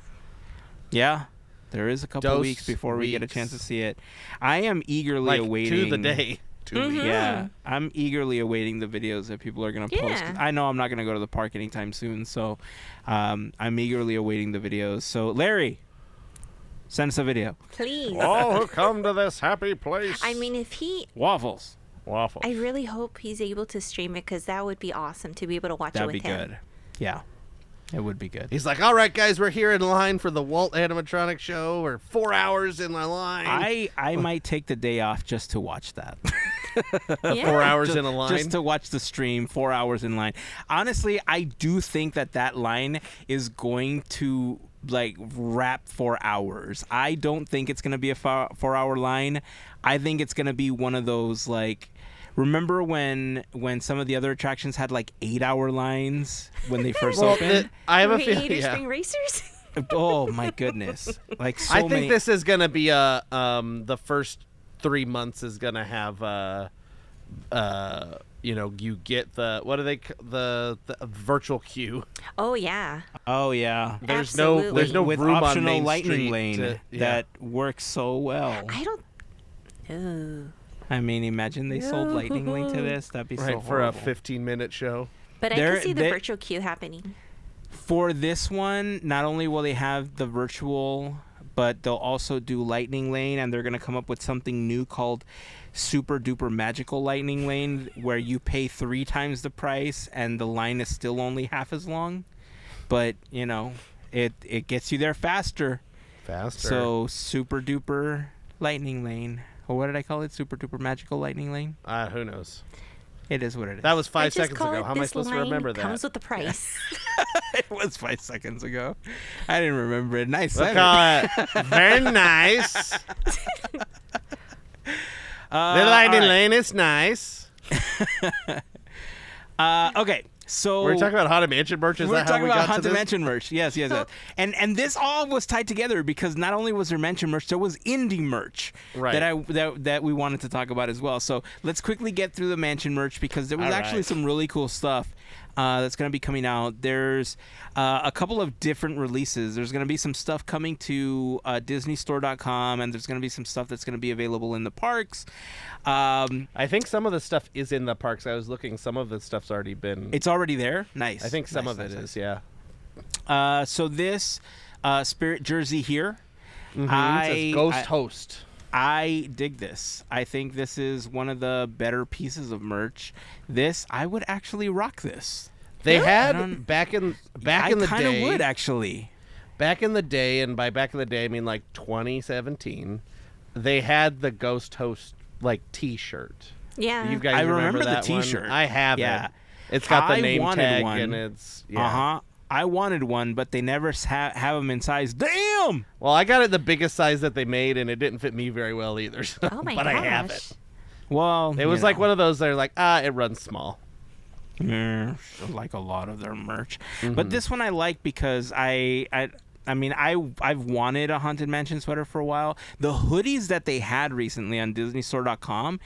Yeah. There is a couple Dose weeks before we get a weeks. chance to see it. I am eagerly Like, awaiting... to the day. 2 weeks. Yeah, I'm eagerly awaiting the videos that people are going to post. Yeah. I know I'm not going to go to the park anytime soon, so I'm eagerly awaiting the videos. So, Larry, send us a video. Please. All who come to this happy place. I mean, if he... Waffles. Waffles. I really hope he's able to stream it because that would be awesome to be able to watch That'd it be with him. good. Yeah, it would be good. He's like, all right, guys, we're here in line for the Walt animatronic show. We're 4 hours in the line. I might take the day off just to watch that. Yeah. 4 hours just, in a line. just to watch the stream, 4 hours in line. Honestly, I do think that line is going to like wrap 4 hours. I don't think it's going to be a 4-hour line. I think it's going to be one of those like, remember when some of the other attractions had like 8-hour lines when they first opened? I have a Creator feeling. Yeah. Spring Racers? Oh my goodness! Like so I many. think this is gonna be the first 3 months is gonna have you get the what are they the virtual queue. Oh, yeah. Oh yeah. There's Absolutely. no with room on optional Main lightning Street lane that works so well. I don't... Oh. I mean, imagine they sold lightning lane to this. That'd be so right for a horrible. 15-minute show. But I They're- can see the they- virtual queue happening. For this one, not only will they have the virtual, but they'll also do lightning lane, and they're going to come up with something new called super duper magical lightning lane, where you pay 3 times the price and the line is still only half as long. But, you know, it gets you there faster. Faster. So super duper lightning lane. Or what did I call it? Super duper magical lightning lane? Who knows? It is what it is. That was I 5 just seconds call ago. it How am I this supposed to line remember that? comes with the price. It was 5 seconds ago. I didn't remember it. Nice. Look it. Very nice. The lightning lane is nice. Okay, so We're talking about Haunted Mansion merch. Is we're that how talking we about got to Haunted this? Mansion merch. Yes. And this all was tied together because not only was there Mansion merch, there was Indy merch Right. that we wanted to talk about as well. So let's quickly get through the Mansion merch because there was All actually right. some really cool stuff that's going to be coming out. There's a couple of different releases. There's going to be some stuff coming to DisneyStore.com, and there's going to be some stuff that's going to be available in the parks. I think some of the stuff is in the parks. I was looking. Some of the stuff's already been. It's already there. Nice. I think some Nice, of it nice, is. nice. Yeah. So this Spirit jersey here, It says Ghost Host. I dig this. I think this is one of the better pieces of merch. This, I would actually rock this. They I had don't- back in the day. I kind of would actually. Back in the day, and by back in the day I mean like 2017. They had the Ghost Host like T-shirt. Yeah. You guys I remember remember the that one? T-shirt. I have Yeah. it. It's got the I name wanted tag one. and it's yeah. Uh-huh. I wanted one, but they never have them in size. Damn! Well, I got it the biggest size that they made, and it didn't fit me very well either. So, Oh my but gosh. I have it. Well, It was like one of those. They're like, it runs small. like a lot of their merch. Mm-hmm. But this one I like because I've wanted a Haunted Mansion sweater for a while. The hoodies that they had recently on DisneyStore.com,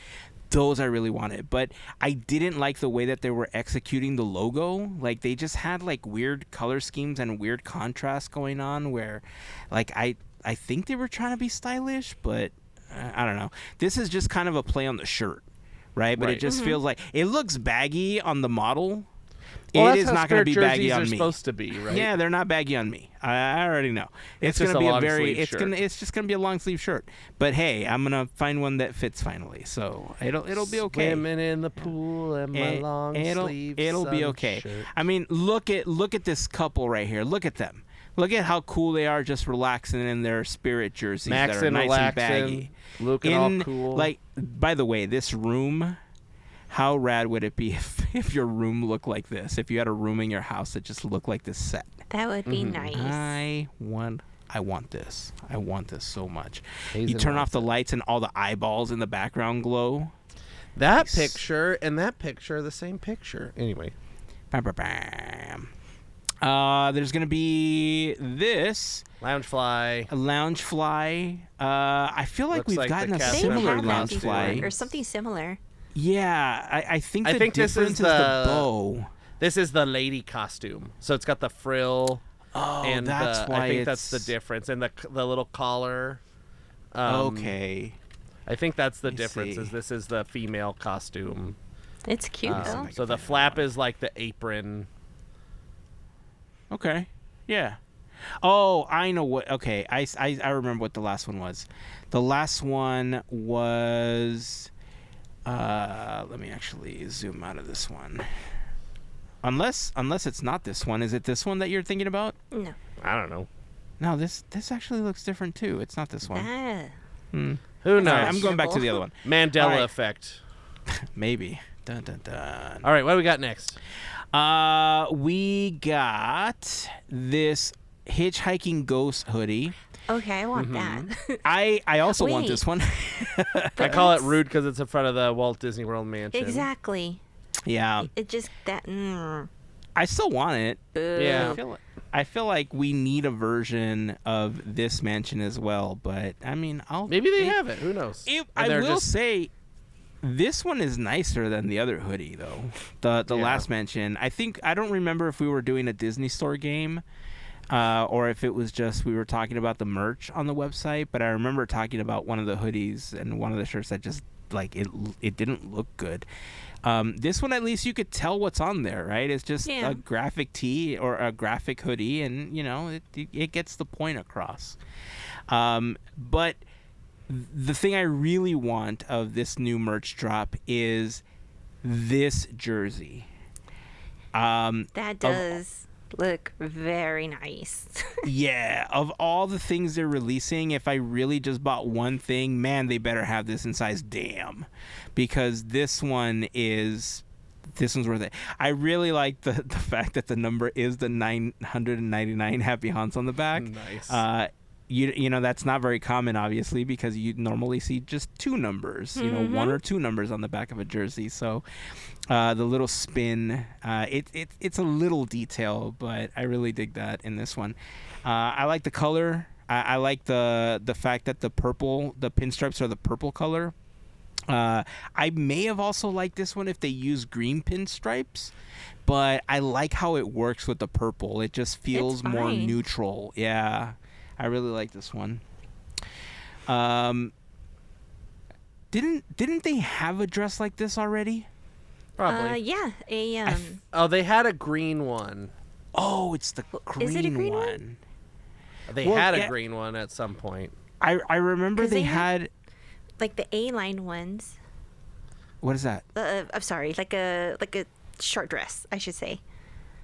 those I really wanted. But I didn't like the way that they were executing the logo. Like they just had like weird color schemes and weird contrasts going on where like I think they were trying to be stylish, but I don't know. This is just kind of a play on the shirt, right? But Right. it just feels like it looks baggy on the model. Well, It that's is how not going to Spirit be baggy jerseys on are me. supposed to be, right? Yeah, they're not baggy on me. I already know. It's It's just going to a be long very. sleeve It's shirt. gonna. It's just going to be a long sleeve shirt. But hey, I'm gonna find one that fits finally. So it'll be okay. Swimming in the pool and my long sleeve. It'll be sun okay. shirt. I mean, look at this couple right here. Look at them. Look at how cool they are, just relaxing in their Spirit jerseys that are Maxing, nice and relaxing, baggy. looking all cool. Like, by the way, this room. How rad would it be if your room looked like this? If you had a room in your house that just looked like this set. That would be Mm-hmm. nice. I want this. I want this so much. Heyzen You turn off wants the lights and all the eyeballs in the background glow. That Nice. picture and that picture are the same picture. Anyway. Bam, bam, bam. There's gonna be this Loungefly. a Loungefly. I feel like Looks we've like the gotten a cast They similar have that before, Loungefly. or something similar. Yeah, I think I the think this difference is is the the- bow. This is the lady costume. So it's got the frill. Oh, And that's why I think that's the it's- difference. And the little collar. Okay. I think that's the Let me difference. see. Is this is the female costume. It's cute though. So the flap is like the apron. Okay. Yeah. Oh, I know what. Okay, I remember what the last one was. The last one was. Let me actually zoom out of this one. Unless it's not this one. Is it this one that you're thinking about? No. I don't know. No, this actually looks different too. It's not this one. Ah. Hmm. Who knows? All right, I'm going back to the other one. Mandela All right. effect. Maybe. Dun dun dun. All right, what do we got next? We got this hitchhiking ghost hoodie. Okay, I want that. I also want Wait. this one. I call it rude because it's in front of the Walt Disney World Mansion. Exactly. Yeah, It just that. I still want it. Yeah. I feel like we need a version of this mansion as well, but I mean, Maybe they have it. Who knows? I And they're will just- say, this one is nicer than the other hoodie, though. The Yeah. last mansion. I don't remember if we were doing a Disney Store game, or if it was just we were talking about the merch on the website. But I remember talking about one of the hoodies and one of the shirts that just like it didn't look good. This one, at least you could tell what's on there, right? It's just Yeah. a graphic tee or a graphic hoodie, and it gets the point across. But the thing I really want of this new merch drop is this jersey. That does look very nice. Yeah, of all the things they're releasing, if I really just bought one thing, man, they better have this in size damn, because this one's worth it. I really like the fact that the number is the 999 happy haunts on the back. Nice. You know that's not very common, obviously, because you normally see just two numbers, one or two numbers on the back of a jersey. So the little spin, it's a little detail, but I really dig that in this one. I like the color. I like the fact that the pinstripes are the purple color. I may have also liked this one if they use green pinstripes, but I like how it works with the purple. It just feels more fine. neutral. Yeah. I really like this one. Didn't they have a dress like this already? Probably. Yeah. They had a green one. Oh, it's the green, Is it a green one? one. They Well, had a yeah. green one at some point. I remember 'Cause they they had. like the A-line ones. What is that? I'm sorry, like a short dress, I should say.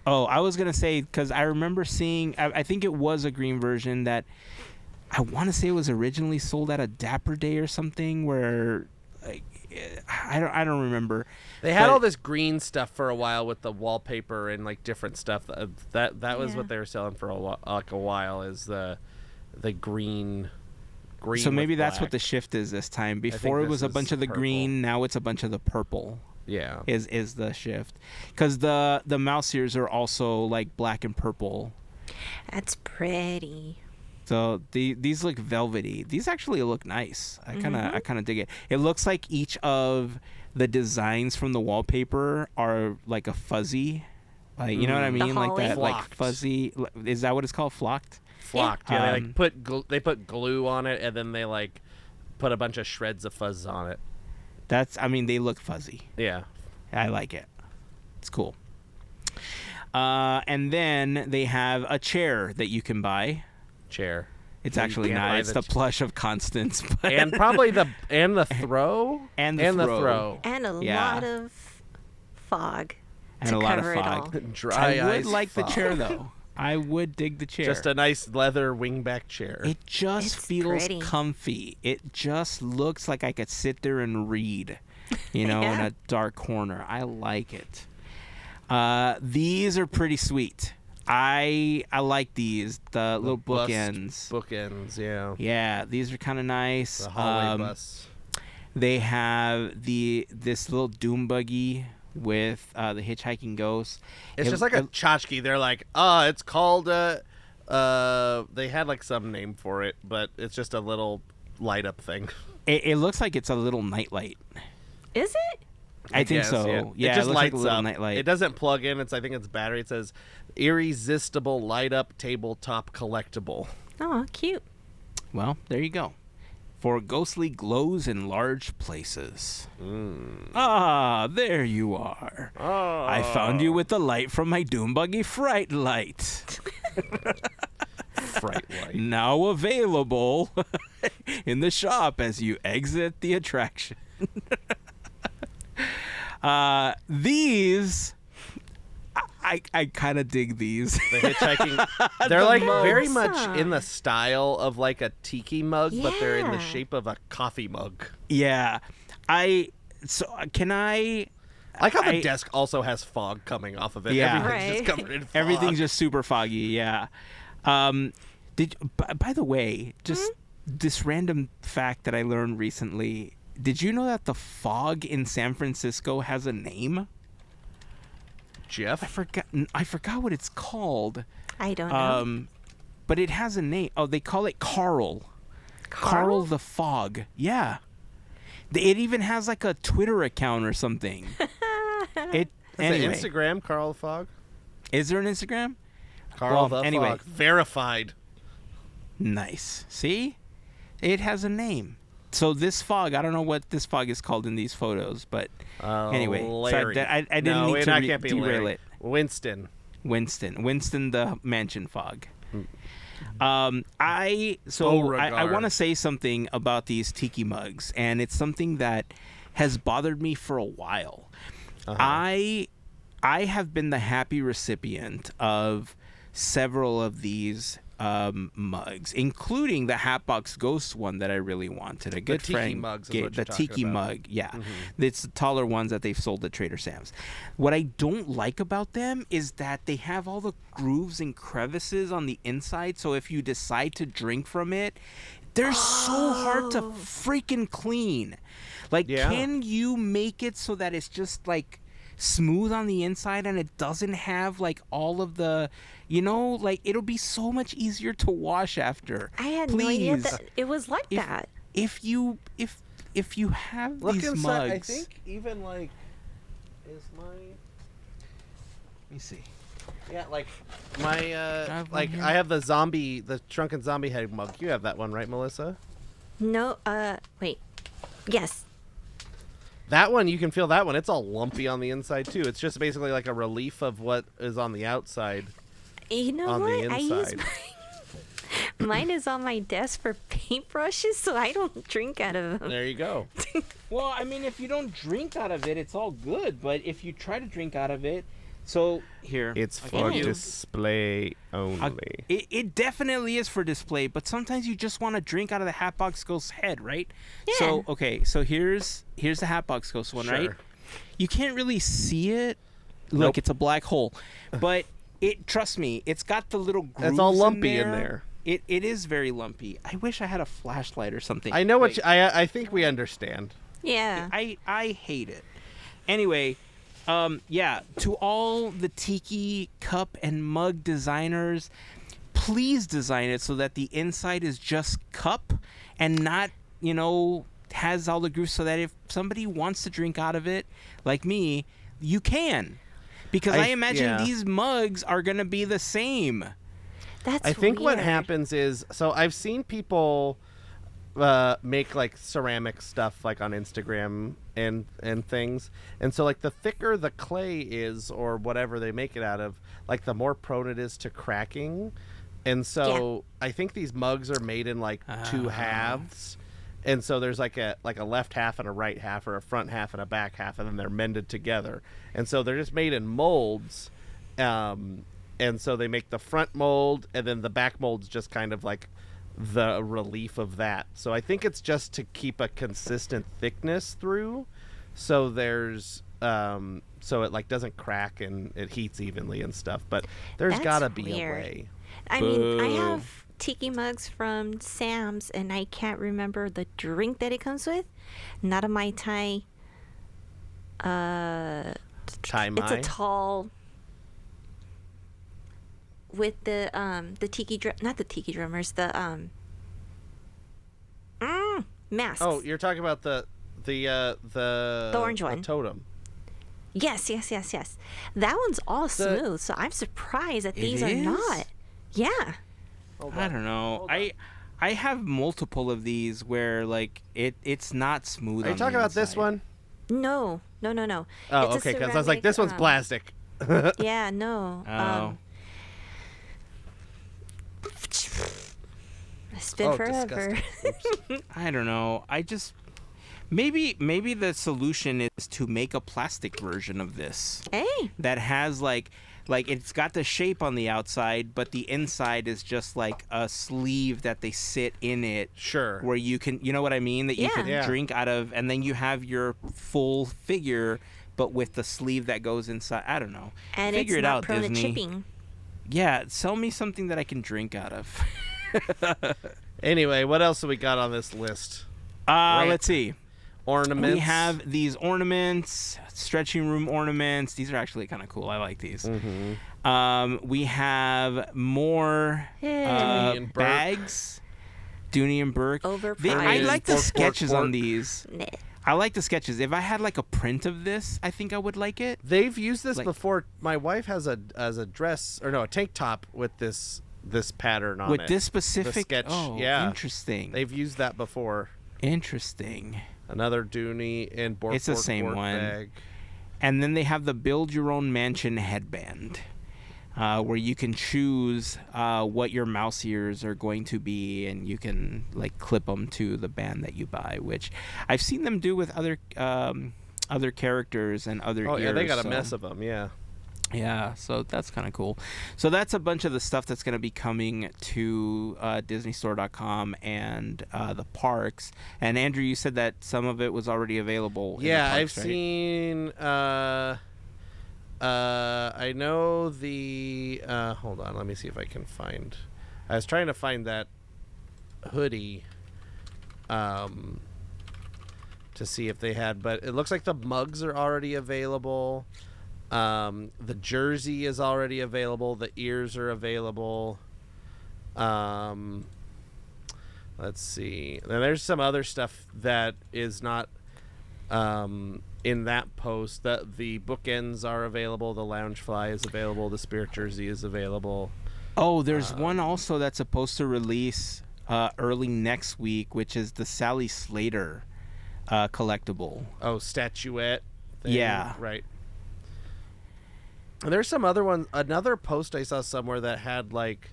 Oh, I was gonna say because I remember seeing. I think it was a green version that I want to say it was originally sold at a Dapper Day or something. Where, like, I don't remember. They had But- all this green stuff for a while with the wallpaper and like different stuff. That was Yeah. what they were selling for a while is the green. So maybe with that's black. what the shift is this time. think Before it this was a is bunch of the purple. green, now it's a bunch of the purple. Yeah. Is the shift because the mouse ears are also like black and purple. That's pretty. So these look velvety. These actually look nice. I kind of dig it. It looks like each of the designs from the wallpaper are like a fuzzy, like you know what I mean, like holly. that, like Flocked. fuzzy. Is that what it's called? Flocked. Flocked. Yeah, they Um, like they put glue on it and then they like put a bunch of shreds of fuzz on it. They look fuzzy. Yeah. I like it. It's cool. And then they have a chair that you can buy. Chair. It's You actually can't not. buy It's the ch- plush of Constance. But And probably the throw And the throw. throw. And a Yeah. lot of fog And to a lot of cover it fog. all. Dry I would ice like the fog. chair though. I would dig the chair. Just a nice leather wingback chair. It just It's feels pretty. comfy. It just looks like I could sit there and read, in Yeah. a dark corner. I like it. These are pretty sweet. I like these. The little bust bookends. Bookends, yeah. Yeah, these are kind of nice. The hallway bus. They have this little doom buggy with the hitchhiking ghost. It's just like a tchotchke. They're like, it's called they had like some name for it, but it's just a little light up thing. It looks like it's a little nightlight. Is it? I think guess, so. Yeah, it just looks lights like a little up. nightlight. It doesn't plug in. I think it's battery. It says irresistible light up tabletop collectible. Oh, cute. Well, there you go. For ghostly glows in large places. Ah, there you are. I found you with the light from my doom buggy fright light. Fright light. Now available in the shop as you exit the attraction. These, I kind of dig these. The hitchhiking. They're like very much in the style of like a tiki mug, but they're in the shape of a coffee mug. Yeah. Can I like how the desk also has fog coming off of it. Yeah. Everything's just covered in fog. Everything's just super foggy, yeah. By the way, just this random fact that I learned recently. Did you know that the fog in San Francisco has a name? Jeff? I forgot what it's called. I don't know. But it has a name. Oh, they call it Carl. Carl the Fog. Yeah. It even has like a Twitter account or something. Anyway. Instagram, Carl the Fog. Is there an Instagram? Carl the Fog. Verified. Nice. See? It has a name. So this fog, I don't know what this fog is called in these photos, but anyway. Larry. So I didn't need to derail it. Winston the mansion fog. I want to say something about these tiki mugs, and it's something that has bothered me for a while. I have been the happy recipient of several of these mugs, including the Hatbox Ghost one that I really wanted. A good friend gave the tiki mug. Yeah, it's the taller ones that they've sold at Trader Sam's. What I don't like about them is that they have all the grooves and crevices on the inside. So if you decide to drink from it, they're so hard to freaking clean. Like, can you make it so that it's just like smooth on the inside and it doesn't have like all of the, like it'll be so much easier to wash after. I had no idea that it was like that. If you have Look these inside, mugs, I think even like is my. Let me see. Yeah, like my I have the shrunken zombie head mug. You have that one, right, Melissa? No, wait. Yes. That one, you can feel that one. It's all lumpy on the inside, too. It's just basically like a relief of what is on the outside. You know on what? The inside. I use mine is on my desk for paintbrushes, so I don't drink out of them. There you go. Well, I mean, if you don't drink out of it, it's all good. But if you try to drink out of it, so here. It's for display only. It definitely is for display, but sometimes you just want to drink out of the Hatbox Ghost head, right? Yeah. So, okay, so here's the Hatbox Ghost one, right? You can't really see it. Look, it's a black hole. But trust me, it's got the little grooves. It's all lumpy in there. It is very lumpy. I wish I had a flashlight or something. I know I think we understand. Yeah. I hate it. Anyway, to all the tiki cup and mug designers, please design it so that the inside is just cup and not, has all the grooves, so that if somebody wants to drink out of it, like me, you can. Because I imagine these mugs are going to be the same. That's I think weird. what happens is, so I've seen people make like ceramic stuff like on Instagram and things, and so like the thicker the clay is or whatever they make it out of, like the more prone it is to cracking. And so I think these mugs are made in like two halves, and so there's like a left half and a right half, or a front half and a back half, and then they're mended together, and so they're just made in molds. And so they make the front mold, and then the back mold's just kind of like the relief of that. So I think it's just to keep a consistent thickness through, so there's so it like doesn't crack and it heats evenly and stuff. But there's gotta be a way. I mean, I have tiki mugs from Sam's, and I can't remember the drink that it comes with. Not a Mai Tai. Thai Mai? It's a tall with the tiki not the tiki drummers, the mask. Oh, you're talking about the orange one. totem. Yes. That one's all smooth, so I'm surprised that these are not. Yeah. I don't know. I have multiple of these where like it's not smooth. Are you talking about this one? No. Oh, It's a okay, because I was like, ceramic, this one's plastic. Yeah, no. Oh. It's been forever. Disgusting. I don't know. I just maybe the solution is to make a plastic version of this Hey. that has like it's got the shape on the outside, but the inside is just like a sleeve that they sit in it. Sure. Where you can, you know what I mean? That you can Yeah. drink out of, and then you have your full figure, but with the sleeve that goes inside. I don't know. And Figure it's it not out, prone Disney. to chipping. Yeah, sell me something that I can drink out of. Anyway, what else have we got on this list? Let's see. Ornaments. We have these ornaments, stretching room ornaments. These are actually kind of cool. I like these. Mm-hmm. We have more Dooney and Burke. bags. Dooney and Burke. I Overpriced. like the Bork, sketches bork, on bork. these. Nah. I like the sketches. If I had like a print of this, I think I would like it. They've used this Like- before. My wife has a dress or no, a tank top with this pattern on it. With this specific sketch, oh, yeah. interesting. They've used that before. Interesting. Another Dooney and Bork. It's the Bork, same Bork one. bag. And then they have the Build Your Own Mansion headband, where you can choose what your mouse ears are going to be, and you can like clip them to the band that you buy, which I've seen them do with other characters and other Oh ears. yeah, they got a so- mess of them. Yeah. Yeah, so that's kind of cool. So that's a bunch of the stuff that's going to be coming to DisneyStore.com and the parks. And Andrew, you said that some of it was already available. Yeah, in the I've parks, right? seen. I know the. Hold on, let me see if I can find. I was trying to find that hoodie. To see if they had, but it looks like the mugs are already available. The jersey is already available. The ears are available. Let's see. Then there's some other stuff that is not in that post. That the bookends are available. The Loungefly is available. The Spirit jersey is available. Oh, there's one also that's supposed to release early next week, which is the Sally Slater collectible. Oh, statuette thing. Yeah. Right. And there's some other ones. Another post I saw somewhere that had like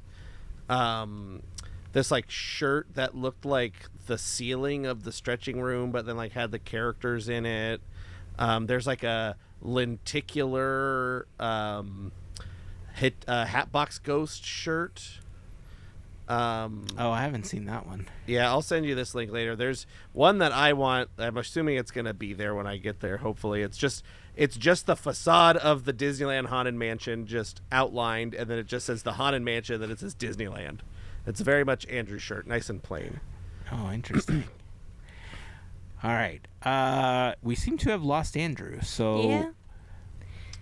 this like shirt that looked like the ceiling of the stretching room, but then like had the characters in it. There's like a lenticular Hatbox Ghost shirt. Oh, I haven't seen that one. Yeah, I'll send you this link later. There's one that I want. I'm assuming it's going to be there when I get there. Hopefully, it's just the facade of the Disneyland Haunted Mansion just outlined, and then it just says the Haunted Mansion, then it says Disneyland. It's very much Andrew's shirt, nice and plain. Oh, interesting. All right. We seem to have lost Andrew, so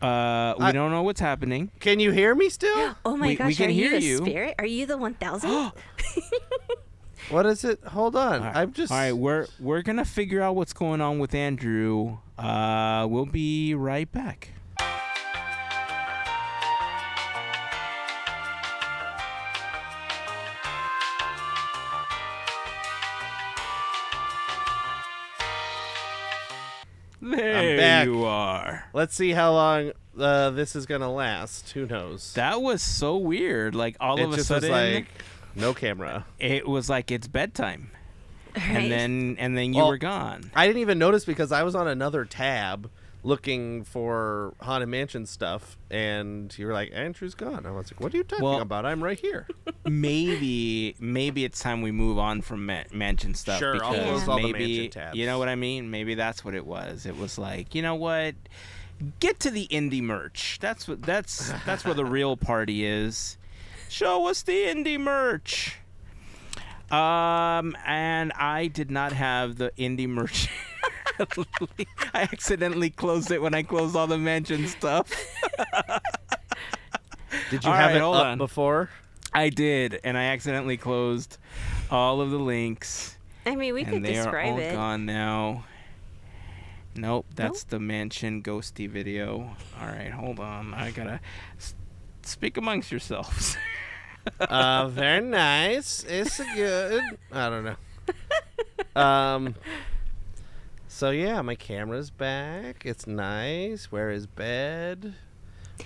Yeah. we don't know what's happening. Can you hear me still? Oh my we gosh, can are hear you the you. spirit? Are you the 1000th? What is it? Hold on. All I'm just. All right, we're gonna figure out what's going on with Andrew. We'll be right back. There back. you are. Let's see how long this is gonna last. Who knows? That was so weird. Like all it of a just sudden, was like no camera. it was like it's bedtime, Right. and then you Well, were gone. I didn't even notice because I was on another tab looking for Haunted Mansion stuff, and you were like, Andrew's gone. I was like, what are you talking Well- about? I'm right here. maybe it's time we move on from mansion stuff. Sure, because I'll close all the maybe mansion tabs. you know what I mean. Maybe that's what it was. It was like, you know what, get to the Indy merch. That's where the real party is. Show us the Indy merch. And I did not have the Indy merch. I accidentally closed it when I closed all the mansion stuff. Did you All have right, it hold up on. before? I did, and I accidentally closed all of the links. I mean, we could And they are describe all it. gone now. Nope, that's the mansion ghosty video. All right, hold on. I gotta speak amongst yourselves. Very nice. It's good. I don't know. So yeah, my camera's back. It's nice. Where is bed?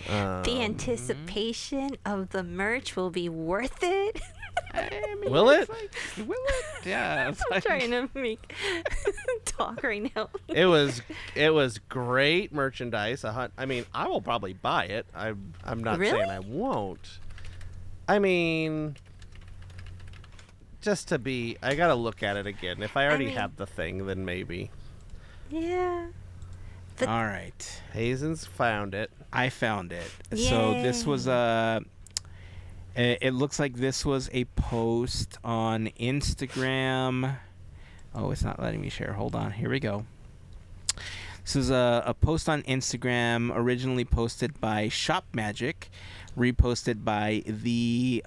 The anticipation of the merch will be worth it. I mean, Will it's it? Will it? Yeah. It's I'm like- trying to make talk right now. It was great merchandise. I mean, I will probably buy it. I'm not Really? saying I won't. I mean, just to be, I gotta look at it again. If I already mean- have the thing, then maybe. Yeah. But- All right. Hazen's found it. I found it. So this was it looks like this was a post on Instagram. Oh, it's not letting me share. Hold on. Here we go. This is a post on Instagram, originally posted by Shop Magic, reposted by _Indy_guy.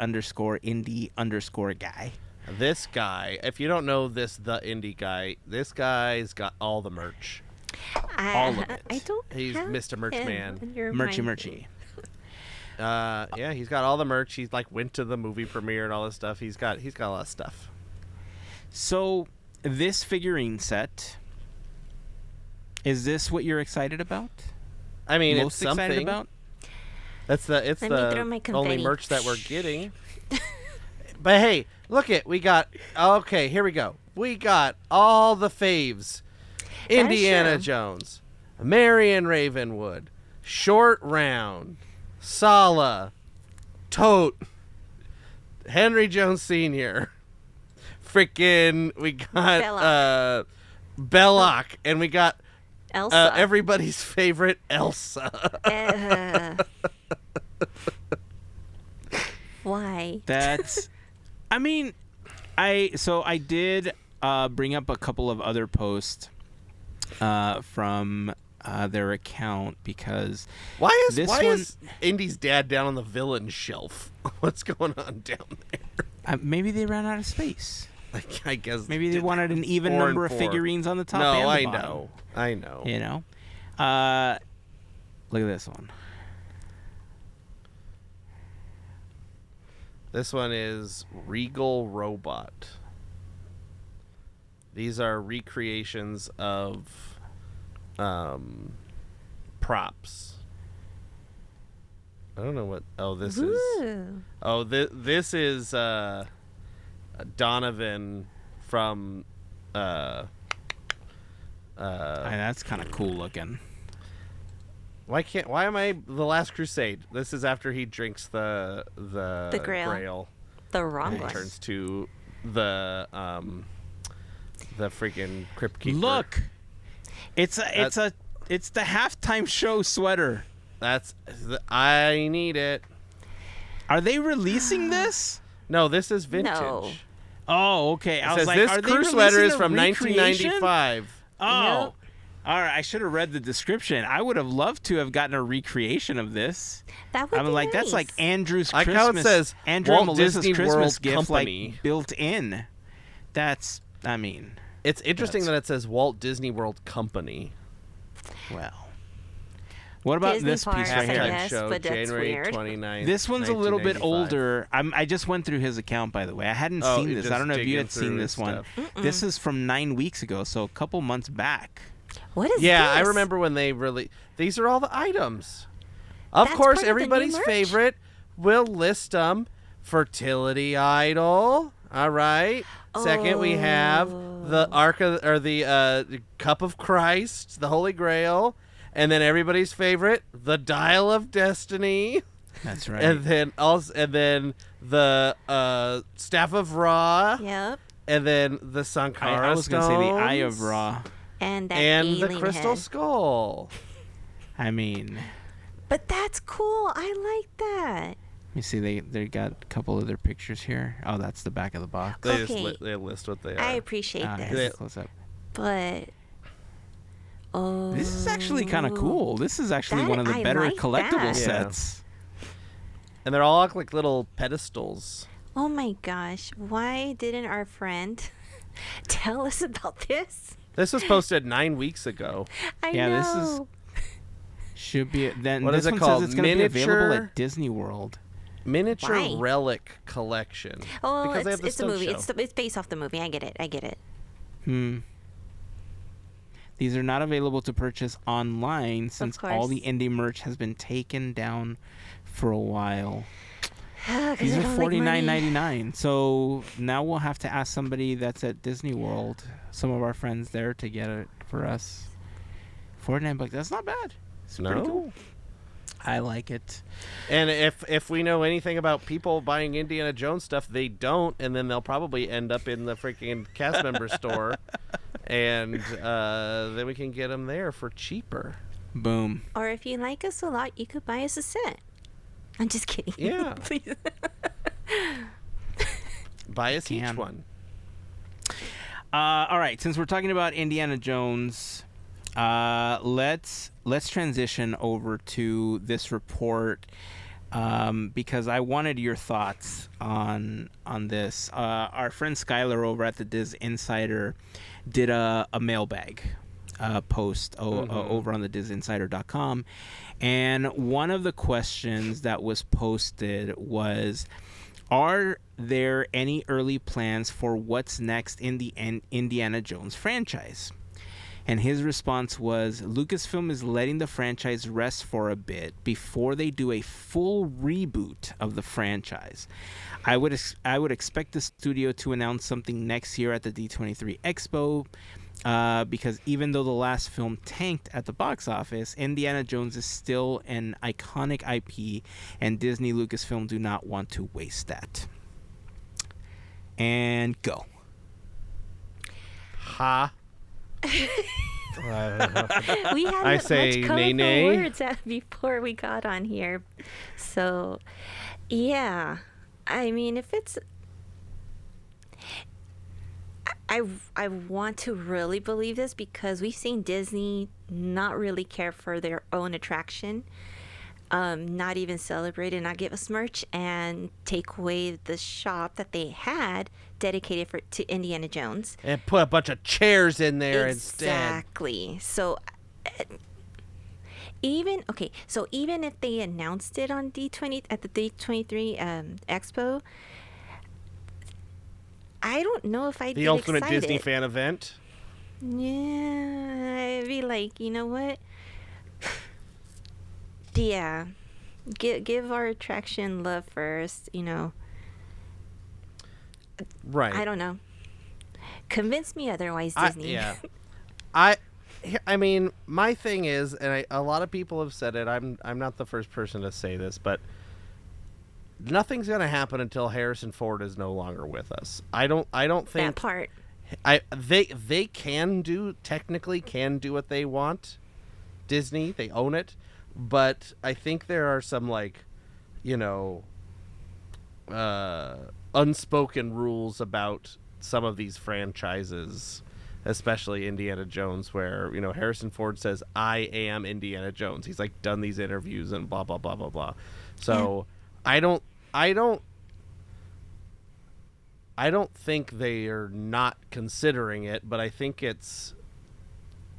This guy, if you don't know the indie guy, this guy's got all the merch. All of it. I don't. He's have Mr. Merch him Man. under Merchy my- merchy. Yeah, he's got all the merch. He's like went to the movie premiere and all this stuff. He's got a lot of stuff. So this figurine set, is this what you're excited about? I mean, Most it's something. excited about? It's Let me throw my the only confetti. merch that we're getting. But hey, look it. We got okay. Here we go. We got all the faves. Indiana true. Jones, Marion Ravenwood, Short Round, Sala, Tote, Henry Jones Sr. Frickin' we got Belloc, and we got Elsa. everybody's favorite Elsa. Why? That's, I mean, I did bring up a couple of other posts from their account because Why this is Indy's dad down on the villain shelf? What's going on down there? maybe they ran out of space. I guess Maybe they wanted an even 4 and number of 4. figurines on the top No, and the I bottom. know. I know. You know? Look at this one. This one is Regal Robot. These are recreations of props. I don't know what. Oh, this is. Ooh. Oh, this is Donovan from. That's kind of cool looking. Why am I The Last Crusade? This is after he drinks the Grail. The wrong And one. he turns to the freaking Crypt Keeper. Look, it's the halftime show sweater. I need it. Are they releasing this? No, this is vintage. No. Oh, okay. It I was says like, this are they crew sweater releasing is a from recreation? 1995. Oh. Yep. All right, I should have read the description. I would have loved to have gotten a recreation of this. That would I'm be like, that's like nice. Andrew's Like Christmas. how it says, Andrew Walt and Melissa's Disney Christmas World gift, Company. like built in. That's, I mean, It's interesting That's- that it says Walt Disney World Company. well. What about Disney this piece Parks, right I here? guess, show, but that's January weird. 29th, This one's a little bit 1995. older. I just went through his account, by the way. I hadn't Oh, seen you're this. I just don't know if you digging had seen through this one. stuff. This is from 9 weeks ago, so a couple months back. What is Yeah, I this? remember when they really. These are all the items. Of That's course, part of the new everybody's merch? favorite. We'll list them. Fertility idol. All right. Second, we have the Ark of, or the Cup of Christ, the Holy Grail, and then everybody's favorite, the Dial of Destiny, That's right. and then the Staff of Ra, Yep. and then the Sankara I was going to say the Eye of Stones, Ra. And that and the alien Crystal head. Skull. I mean, But that's cool. I like that. You see, they got a couple of their pictures here. Oh, that's the back of the box. They Okay. they list what they are. I appreciate Here's this, a close up. but This is actually kind of cool. This is actually one of the I better like collectible that. sets. And they're all like little pedestals. oh my gosh, why didn't our friend tell us about this? This was posted 9 weeks ago. I Yeah, know. this is- Should be then. What this is it one called? says it's going to be available Miniature- at Disney World. Miniature Why? relic collection. Oh, because they have the it's a stunt movie. show. It's based off the movie. I get it. These are not available to purchase online since all course. the indie merch has been taken down for a while. 'Cause These I are don't like money. $49.99. So now we'll have to ask somebody that's at Disney World, some of our friends there, to get it for us. $49. That's not bad. It's pretty cool. I like it. And if we know anything about people buying Indiana Jones stuff, they don't, and then they'll probably end up in the freaking cast member store, and then we can get them there for cheaper. Boom. Or if you like us a lot, you could buy us a set. I'm just kidding. Yeah. Please. Buy us each Can. one. All right. Since we're talking about Indiana Jones, let's transition over to this report because I wanted your thoughts on this. Our friend Skylar over at the Diz Insider did a mailbag post over on the DizInsider.com, and one of the questions that was posted was, are there any early plans for what's next in the Indiana Jones franchise? And his response was, Lucasfilm is letting the franchise rest for a bit before they do a full reboot of the franchise. I would expect the studio to announce something next year at the D23 Expo, because even though the last film tanked at the box office, Indiana Jones is still an iconic IP, and Disney Lucasfilm do not want to waste that. And go. Ha. We had I say much colorful nay-nay. words before we got on here. So, yeah. I mean, if it's... I want to really believe this because we've seen Disney not really care for their own attraction, not even celebrate and not give us merch, and take away the shop that they had dedicated to Indiana Jones. And put a bunch of chairs in there instead. Exactly. So even if they announced it on D20 at the D23 Expo, I don't know if I'd The get ultimate excited. Disney fan event. Yeah, I'd be like, you know what? Yeah, give our attraction love first. You know. Right. I don't know. Convince me otherwise, Disney. Yeah. I mean, my thing is, and a lot of people have said it. I'm not the first person to say this, but nothing's going to happen until Harrison Ford is no longer with us. I don't think that part. they technically can do what they want. Disney, they own it, but I think there are some unspoken rules about some of these franchises, especially Indiana Jones, where Harrison Ford says, "I am Indiana Jones." He's like done these interviews and blah blah blah blah blah. So I don't think they are not considering it, but I think it's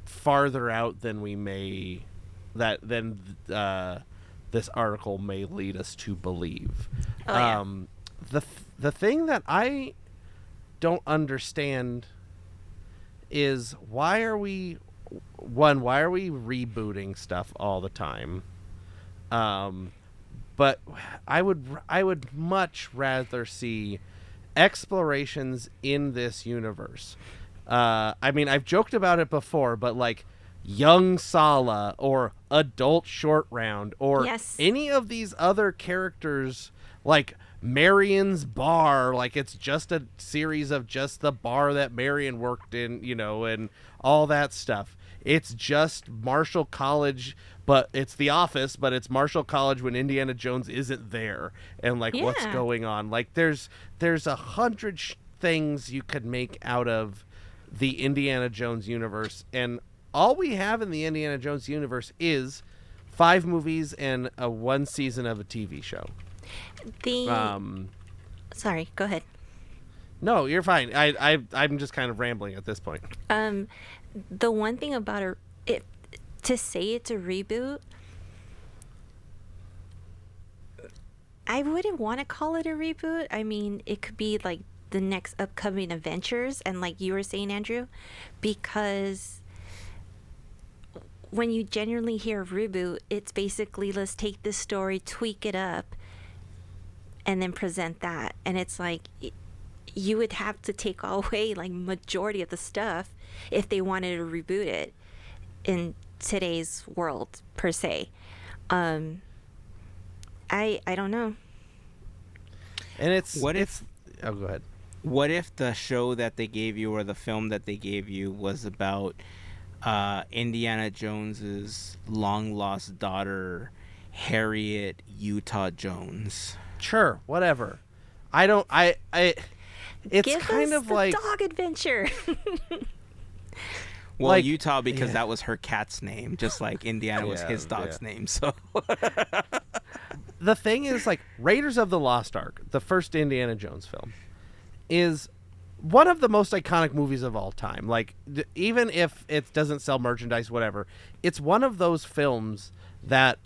farther out than this article may lead us to believe. The thing that I don't understand is why are we rebooting stuff all the time? But I would much rather see explorations in this universe. I mean, I've joked about it before, but like young Sala or adult Short Round or any of these other characters, like Marion's bar, like it's just a series of just the bar that Marion worked in, and all that stuff. It's just Marshall College, but it's The Office, but it's Marshall College when Indiana Jones isn't there, and like what's going on. Like there's 100 things you could make out of the Indiana Jones universe, and all we have in the Indiana Jones universe is 5 movies and 1 season of a TV show. Sorry, go ahead. No, you're fine. I'm just kind of rambling at this point. The one thing about it, to say it's a reboot, I wouldn't want to call it a reboot. I mean, it could be like the next upcoming adventures, and like you were saying, Andrew, because when you genuinely hear reboot, it's basically let's take this story, tweak it up, and then present that. And it's like you would have to take away like majority of the stuff if they wanted to reboot it in today's world per se. I don't know. And oh, go ahead. What if the show that they gave you or the film that they gave you was about Indiana Jones's long lost daughter, Harriet Utah Jones? Sure, whatever. It's Give kind us of the like dog adventure. Well, like, Utah because that was her cat's name, just like Indiana was his dog's name. So the thing is, like, Raiders of the Lost Ark, the first Indiana Jones film, is one of the most iconic movies of all time. Like, even if it doesn't sell merchandise, whatever, it's one of those films that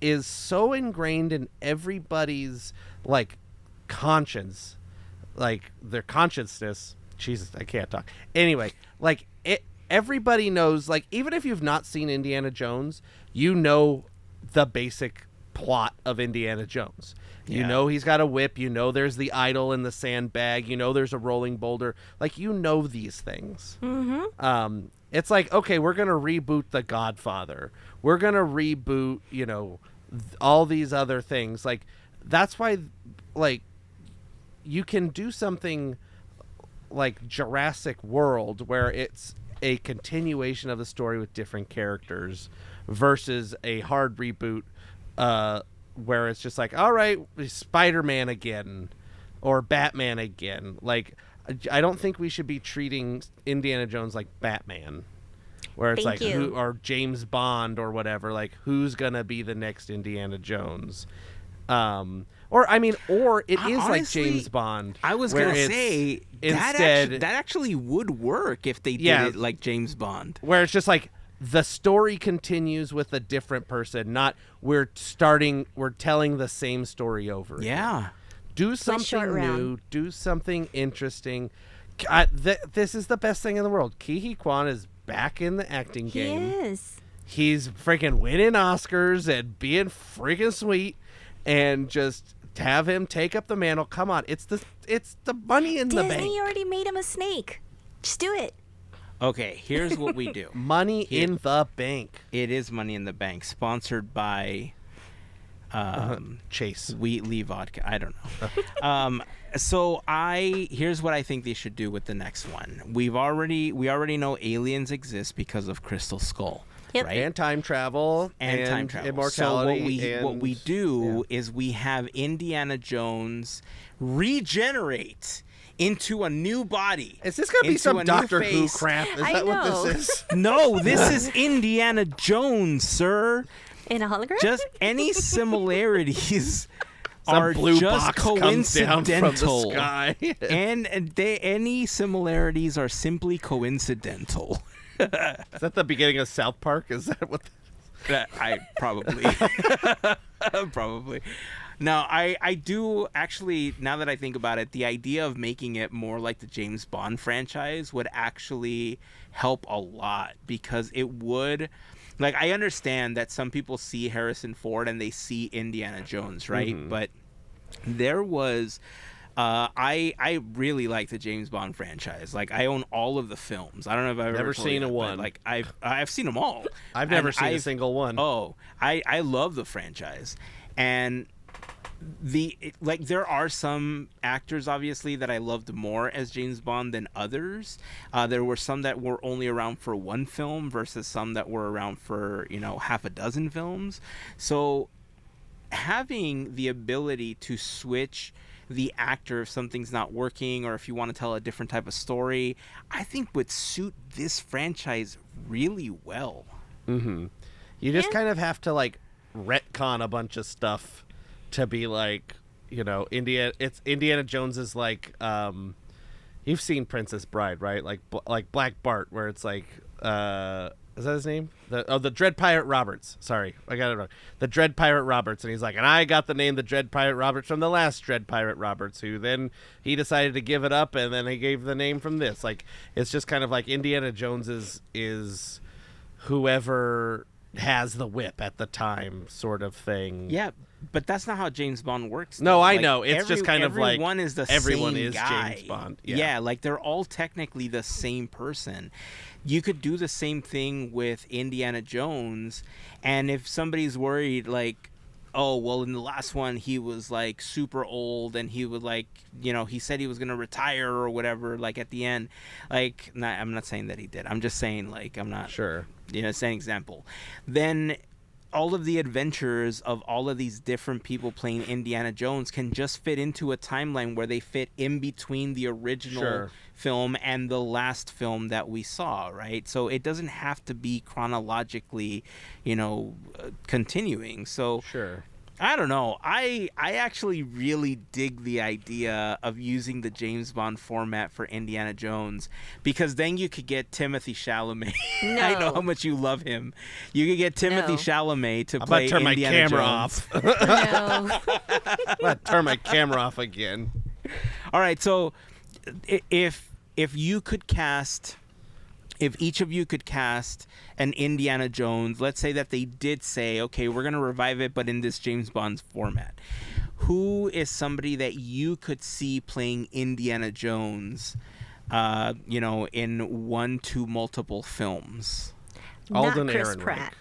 is so ingrained in everybody's like conscience, like their consciousness. Jesus, I can't talk. Anyway, like everybody knows, like, even if you've not seen Indiana Jones, you know the basic plot of Indiana Jones. You know he's got a whip, you know there's the idol in the sandbag, you know there's a rolling boulder. Like, you know these things. Mm-hmm. It's like, okay, we're going to reboot The Godfather. We're going to reboot, you know, all these other things. Like, that's why, like, you can do something like Jurassic World where it's a continuation of the story with different characters versus a hard reboot where it's just like, all right, Spider-Man again or Batman again. Like, I don't think we should be treating Indiana Jones like Batman, where it's who, or James Bond or whatever. Like, who's gonna be the next Indiana Jones? Or it is honestly, like James Bond. I was gonna say that actually would work if they did it like James Bond, where it's just like the story continues with a different person, not we're telling the same story over again. Do something new, do something interesting. This is the best thing in the world. Ke Quan is back in the acting game. He is. He's freaking winning Oscars and being freaking sweet, and just to have him take up the mantle. Come on, it's the money in the bank. Disney already made him a snake. Just do it. Okay, here's what we do. Money in the bank. It is Money in the Bank, sponsored by Chase Wheatley Vodka. I don't know. Here's what I think they should do with the next one. We already know aliens exist because of Crystal Skull. Yep. Right? And time travel and time travel. Immortality. So what we do is we have Indiana Jones regenerate into a new body. Is this going to be some Doctor Who crap? Is that know. what this is? No, this is Indiana Jones, sir. In a hologram? Just any similarities are blue just box coincidental. Comes down from the sky. and any similarities are simply coincidental. Is that the beginning of South Park? Is that what? I probably. Probably. No, I do actually, now that I think about it, the idea of making it more like the James Bond franchise would actually help a lot, because it would, like, I understand that some people see Harrison Ford and they see Indiana Jones, right? Mm-hmm. But there was, I really like the James Bond franchise. Like, I own all of the films. I don't know if I've never seen a one. Like, I've seen them all. I've never seen a single one. Oh, I love the franchise. And there are some actors obviously that I loved more as James Bond than others. There were some that were only around for one film versus some that were around for half a dozen films. So having the ability to switch the actor if something's not working or if you want to tell a different type of story, I think would suit this franchise really well. Mm-hmm. You just kind of have to like retcon a bunch of stuff to be like, Indiana Jones is like, you've seen Princess Bride, right? Like Black Bart, where it's like, is that his name? The Dread Pirate Roberts. Sorry, I got it wrong. The Dread Pirate Roberts, and he's like, and I got the name the Dread Pirate Roberts from the last Dread Pirate Roberts, who then he decided to give it up, and then he gave the name from this. Like, it's just kind of like Indiana Jones is whoever has the whip at the time, sort of thing. Yeah, but that's not how James Bond works. No, I know. It's just kind of like everyone is James Bond. Yeah, like they're all technically the same person. You could do the same thing with Indiana Jones, and if somebody's worried, like, oh, well, in the last one, he was, like, super old, and he would, like, he said he was going to retire or whatever, like, at the end. Like, I'm not saying that he did. I'm just saying, like, I'm not... Sure. It's an example. Then all of the adventures of all of these different people playing Indiana Jones can just fit into a timeline where they fit in between the original film and the last film that we saw, right? So it doesn't have to be chronologically, continuing. So sure. I don't know. I actually really dig the idea of using the James Bond format for Indiana Jones, because then you could get Timothée Chalamet. No. I know how much you love him. You could get Timothée Chalamet to play turn Indiana my camera Jones. off. No. I'm about to turn my camera off again. All right, so if you could cast... If each of you could cast an Indiana Jones, let's say that they did say, okay, we're going to revive it, but in this James Bond format. Who is somebody that you could see playing Indiana Jones, in one to multiple films? Alden Not Chris Ehrenreich. Pratt.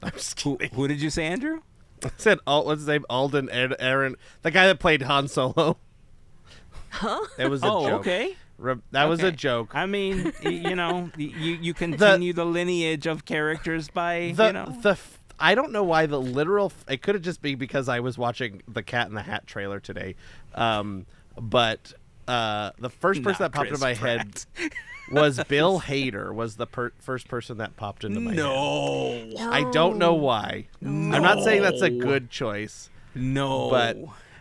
I'm just kidding. Who did you say, Andrew? I said, what's his name? Alden Aaron, the guy that played Han Solo. Huh? It was a joke. Okay. That was a joke. I mean, you continue the lineage of characters by, I don't know why the literal... It could have just been because I was watching the Cat in the Hat trailer today. But the first person that popped into my head was Bill Hader, was the first person that popped into my head. No. I don't know why. No. I'm not saying that's a good choice. No.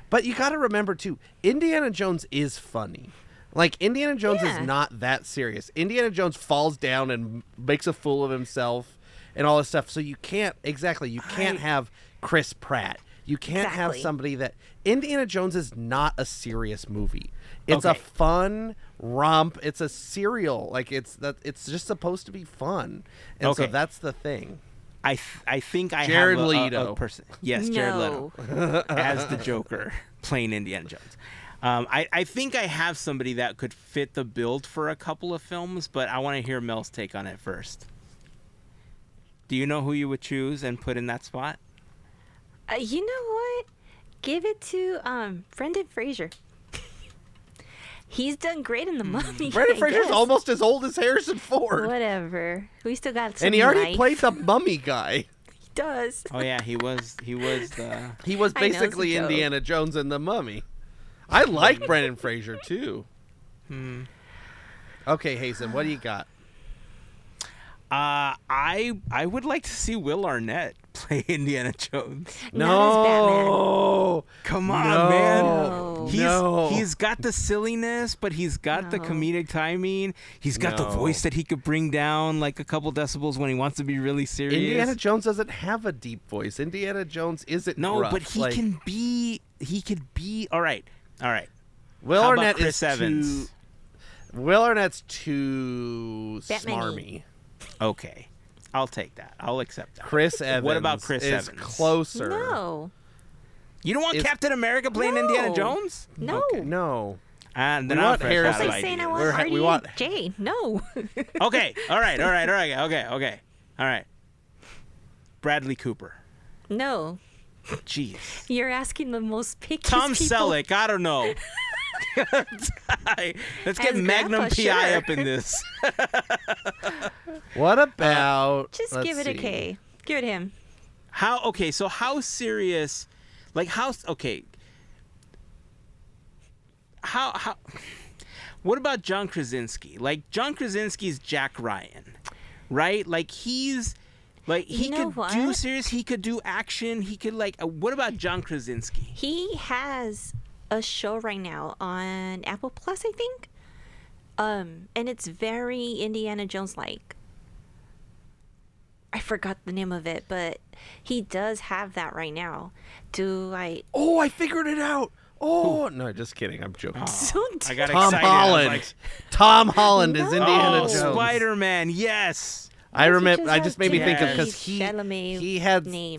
But you got to remember, too, Indiana Jones is funny. Like, Indiana Jones is not that serious. Indiana Jones falls down and makes a fool of himself and all this stuff. So you can't have Chris Pratt. You can't have somebody that... Indiana Jones is not a serious movie. It's a fun romp. It's a serial. Like, it's just supposed to be fun. And so that's the thing. I think I Jared have Leto. a person. Yes, Jared Leto as the Joker playing Indiana Jones. I think I have somebody that could fit the build for a couple of films, but I want to hear Mel's take on it first. Do you know who you would choose and put in that spot? You know what? Give it to Brendan Fraser. He's done great in The Mummy. Brendan Fraser's almost as old as Harrison Ford. Whatever. We still got some and he already life. played the Mummy guy. He does. Oh yeah, he was the... He was basically I know, it's a Indiana Jones in The Mummy. I like Brendan Fraser too. Okay, Heyzen, what do you got? I would like to see Will Arnett play Indiana Jones. No, come on, no. man. He's got the silliness, but he's got the comedic timing. He's got the voice that he could bring down like a couple decibels when he wants to be really serious. Indiana Jones doesn't have a deep voice. Indiana Jones isn't rough. But he can be. He could be. All right. Will How Arnett about Chris is Evans? Will Arnett's too Batman-y. smarmy. Okay, I'll take that. I'll accept that. Chris Evans. What about Chris is Evans? Closer. No. You don't want Captain America playing Indiana Jones? No. Okay, no. And then We I'm want fresh Harrison. out of Like saying I ideas. want we RDJ. No. Okay. All right. Okay. Bradley Cooper. No. Jeez. You're asking the most picky Tom people. Selleck, I don't know. Let's get As Magnum Grandpa, PI sure. up in this. What about? Just let's give it a see. K. Give it him. So how serious, like how what about John Krasinski? Like John Krasinski's Jack Ryan, right? Like he You know could do what? serious, he could do action, he could what about John Krasinski? He has a show right now on Apple Plus, I think. And it's very Indiana Jones like. I forgot the name of it, but he does have that right now. Oh, I figured it out. Oh no, just kidding. I'm joking. I got Tom excited. Holland. I was Tom Holland is No. Indiana like, Jones. Spider-Man, yes. I remember. just I has just made me think of because Chalamet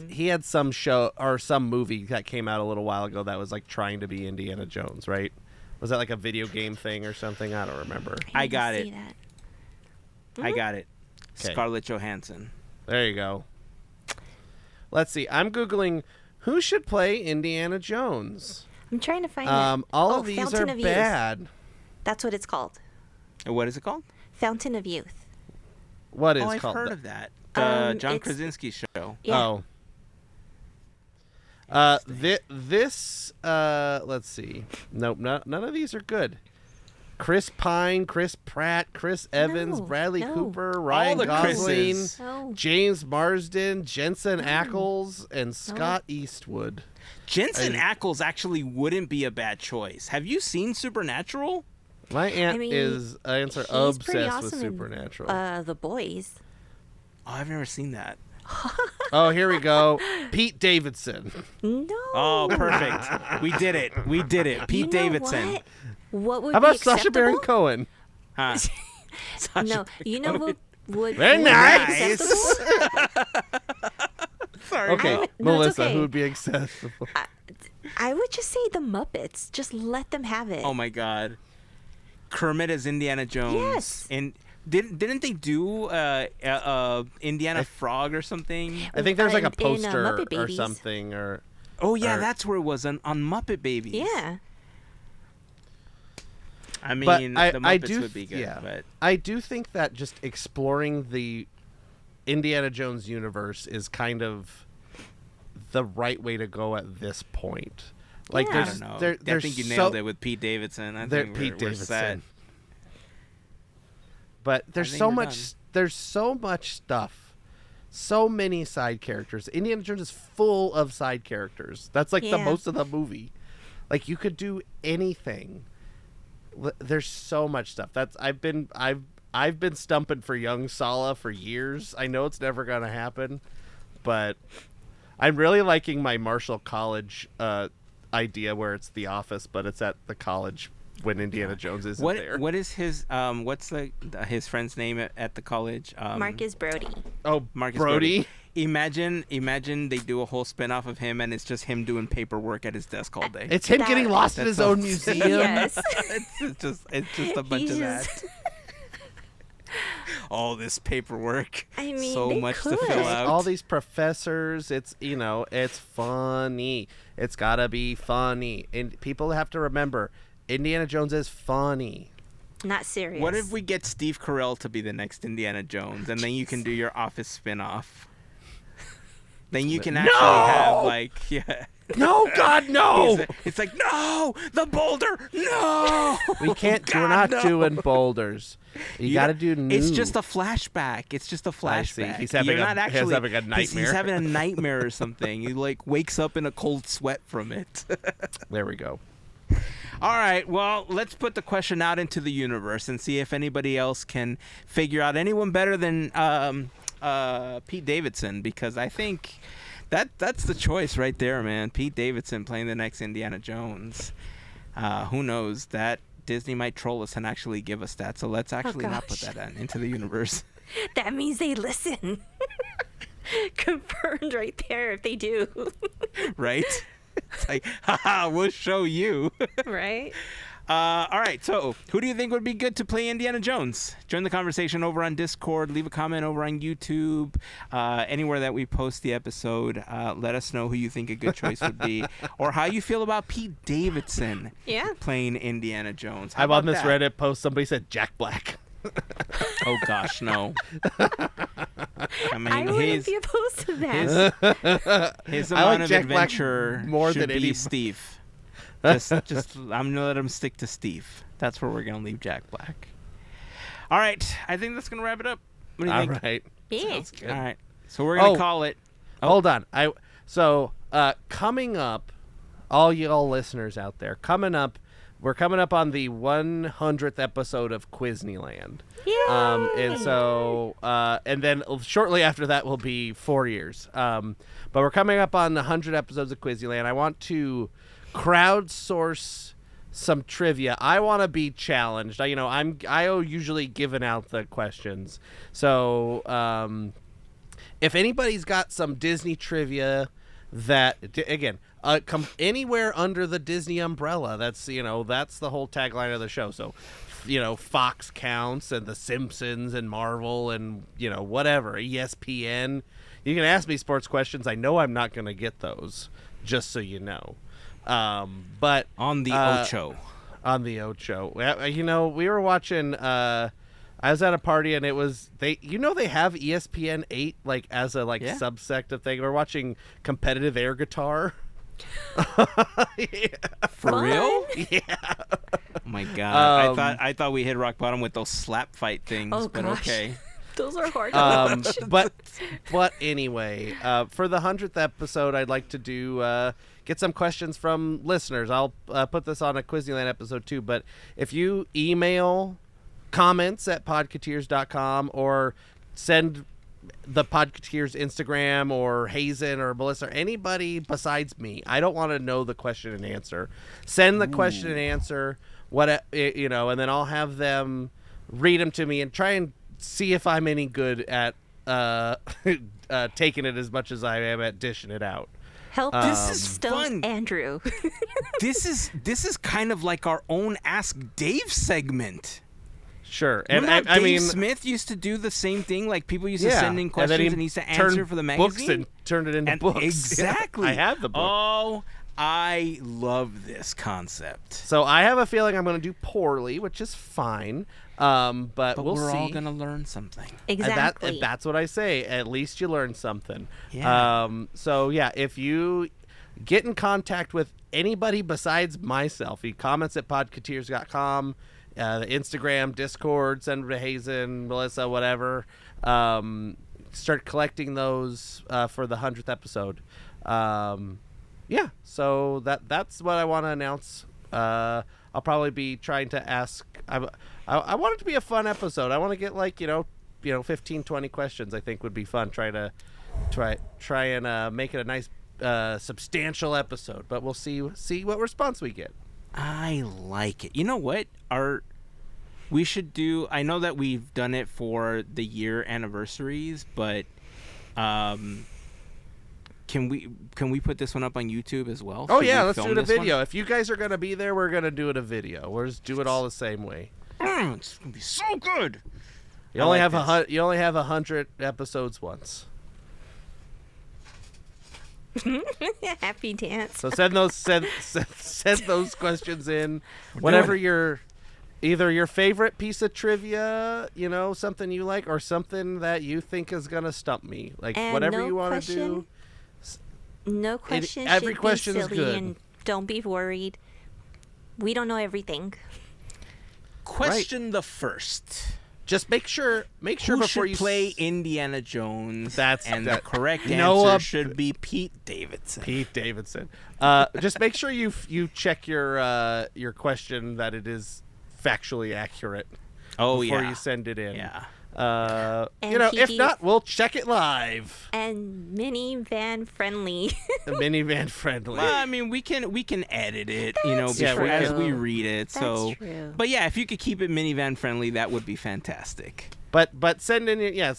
he had some show or some movie that came out a little while ago that was like trying to be Indiana Jones, right? Was that like a video game thing or something? I don't remember. I got it. Mm-hmm. I got it. 'Kay. Scarlett Johansson. There you go. Let's see. I'm googling who should play Indiana Jones. I'm trying to find it. All Oh, of these Fountain are of Youth. bad. That's what it's called. What is it called? Fountain of Youth. What is I've called? heard of that. John it's- Krasinski show. Yeah. Oh. This let's see. Nope, none of these are good. Chris Pine, Chris Pratt, Chris Evans, No, Bradley no. Cooper, Ryan the Gosling, Chris's. No. James Marsden, Jensen Ackles, and Scott Eastwood. Jensen Ackles actually wouldn't be a bad choice. Have you seen Supernatural? My aunt I mean, is he's pretty obsessed awesome with in, Supernatural. The Boys. Oh, I've never seen that. Oh, here we go. Pete Davidson. No. Oh, perfect. We did it. Pete You know Davidson. What would How about be Sacha Baron acceptable? Cohen? Huh. No, you know what would Very be nice. acceptable? Sorry. Okay, No, it's Melissa, okay. who would be accessible? I would just say the Muppets. Just let them have it. Oh my God. Kermit as Indiana Jones. Yes. And didn't they do Indiana Frog or something? I think there's like a In, poster Muppet or Babies. something, or Oh yeah, Or- that's where it was on Muppet Babies. Yeah. I mean, But the Muppets I do would be good, yeah. but I do think that just exploring the Indiana Jones universe is kind of the right way to go at this point. Like, Yeah. I there's don't know. there, I there's think you so, nailed it with Pete Davidson. I think Pete we're Davidson. set. But there's think so we're much. There's so much stuff. So many side characters. Indiana Jones is full of side characters. That's like the Yeah. most of the movie. Like, you could do anything. There's so much stuff. I've been stumping for young Sala for years. I know it's never gonna happen, but I'm really liking my Marshall College idea where it's the office, but it's at the college when Indiana Jones isn't there. What is his what's his friend's name at the college? Marcus Brody. Oh, Marcus Brody. Imagine they do a whole spin-off of him and it's just him doing paperwork at his desk all day. It's him That- getting lost in his That's own all. museum. Yes. it's just a bunch He's of just- that. All this paperwork. I mean, so they much to could. fill out. All these professors, it's funny. It's gotta be funny. And people have to remember, Indiana Jones is funny. Not serious. What if we get Steve Carell to be the next Indiana Jones, and then you can do your Office spin-off? Then you can actually have yeah. No, God, no! It's like no, the boulder, no. We can't. God, we're not no. doing boulders. You gotta do new. It's just a flashback. It's just a I see. flashback. He's having You're a- not he's actually having a He's nightmare. having a nightmare or something. He wakes up in a cold sweat from it. There we go. All right, well, let's put the question out into the universe and see if anybody else can figure out anyone better than Pete Davidson, because I think that's the choice right there, man. Pete Davidson playing the next Indiana Jones. Who knows? That Disney might troll us and actually give us that, so let's actually not put gosh. that into the universe. That means they listen. Confirmed right there if they do. Right? It's like, haha, we'll show you. Right? All right, so who do you think would be good to play Indiana Jones? Join the conversation over on Discord. Leave a comment over on YouTube. Anywhere that we post the episode, let us know who you think a good choice would be, or how you feel about Pete Davidson playing Indiana Jones. I'm on this Reddit post. Somebody said Jack Black. Oh gosh, no. I mean, I wouldn't be opposed to that. his I amount like of Jack Black adventure more should than be any. Steve. Just I'm gonna let him stick to Steve. That's where we're gonna leave Jack Black. All right, I think that's gonna wrap it up. What do you think? All right. Yeah. Sounds good. All right, so we're gonna call it. Hold on. Coming up, all y'all listeners out there, we're coming up on the 100th episode of Quizneyland. And then shortly after that will be 4 years. But we're coming up on the 100 episodes of Quizneyland. I want to crowdsource some trivia. I want to be challenged. I usually giving out the questions. So if anybody's got some Disney trivia that, again, come anywhere under the Disney umbrella. That's the whole tagline of the show. So, Fox counts, and The Simpsons, and Marvel, and whatever, ESPN. You can ask me sports questions. I know I'm not going to get those, just so you know. But On the Ocho. We were watching. I was at a party, and it was they have ESPN 8 as a subsect of thing. We're watching competitive air guitar. For Fun. real? Yeah. Oh my god! I thought we hit rock bottom with those slap fight things, Oh, but gosh. okay. Those are hard to watch. But anyway, for the 100th episode, I'd like to do get some questions from listeners. I'll put this on a Quizneyland episode too. But if you email comments at podketeers.com or send the Podketeers Instagram or Heyzen or Melissa or anybody besides me, I don't want to know the question and answer. Send the question and answer, and then I'll have them read them to me and try and see if I'm any good at taking it as much as I am at dishing it out. Help This is Stone fun. Andrew. This is kind of like our own Ask Dave segment. Sure. And Remember how I Dave mean, Smith used to do the same thing? Like people used to send in questions and he used to turned answer for the magazine. books and turned it into books. Exactly. I have the book. Oh, I love this concept. So I have a feeling I'm going to do poorly, which is fine. But we'll we're see. all going to learn something. Exactly. That's what I say. At least you learn something. Yeah. So yeah, if you get in contact with anybody besides myself, he comments at podketeers.com, the Instagram, Discord, send to Heyzen, Melissa, whatever. Start collecting those for the 100th episode. Yeah, so that's what I want to announce. I'll probably be trying to ask. I want it to be a fun episode. I want to get 15, 20 questions. I think would be fun. Try and make it a nice, substantial episode. But we'll see what response we get. I like it. You know what? We should do. I know that we've done it for the year anniversaries, but can we put this one up on YouTube as well? Oh Should yeah, we let's film do it a this video. one? If you guys are gonna be there, we're gonna do it a video. We'll just do it all the same way. It's gonna be so good. You only have 100 episodes once. Happy dance. So send those questions in. Whatever either your favorite piece of trivia, something you like, or something that you think is gonna stump me. And whatever no you want to question- do. No question every should question be is silly, good. and don't be worried. We don't know everything. Question the first. Just make sure Who before should you play Indiana Jones? That's- the correct Noah- answer should be Pete Davidson. Pete Davidson. Just make sure you check your question that it is factually accurate. Oh before yeah. you send it in. Yeah. And if PD not, we'll check it live. And minivan friendly. The minivan friendly. Well, I mean, we can edit it, That's before, as true. we read it. That's so, true. but yeah, if you could keep it minivan friendly, that would be fantastic. But send in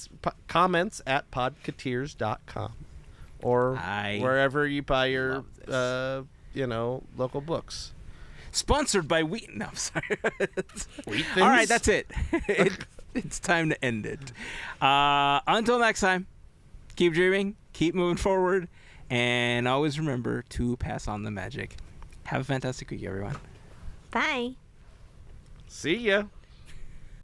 comments at podketeers.com or I wherever you buy your love this. local books. Sponsored by Wheat. No, I'm sorry. Wheat All right, Thins? that's it. It's time to end it. Until next time, keep dreaming, keep moving forward, and always remember to pass on the magic. Have a fantastic week, everyone. Bye. See ya.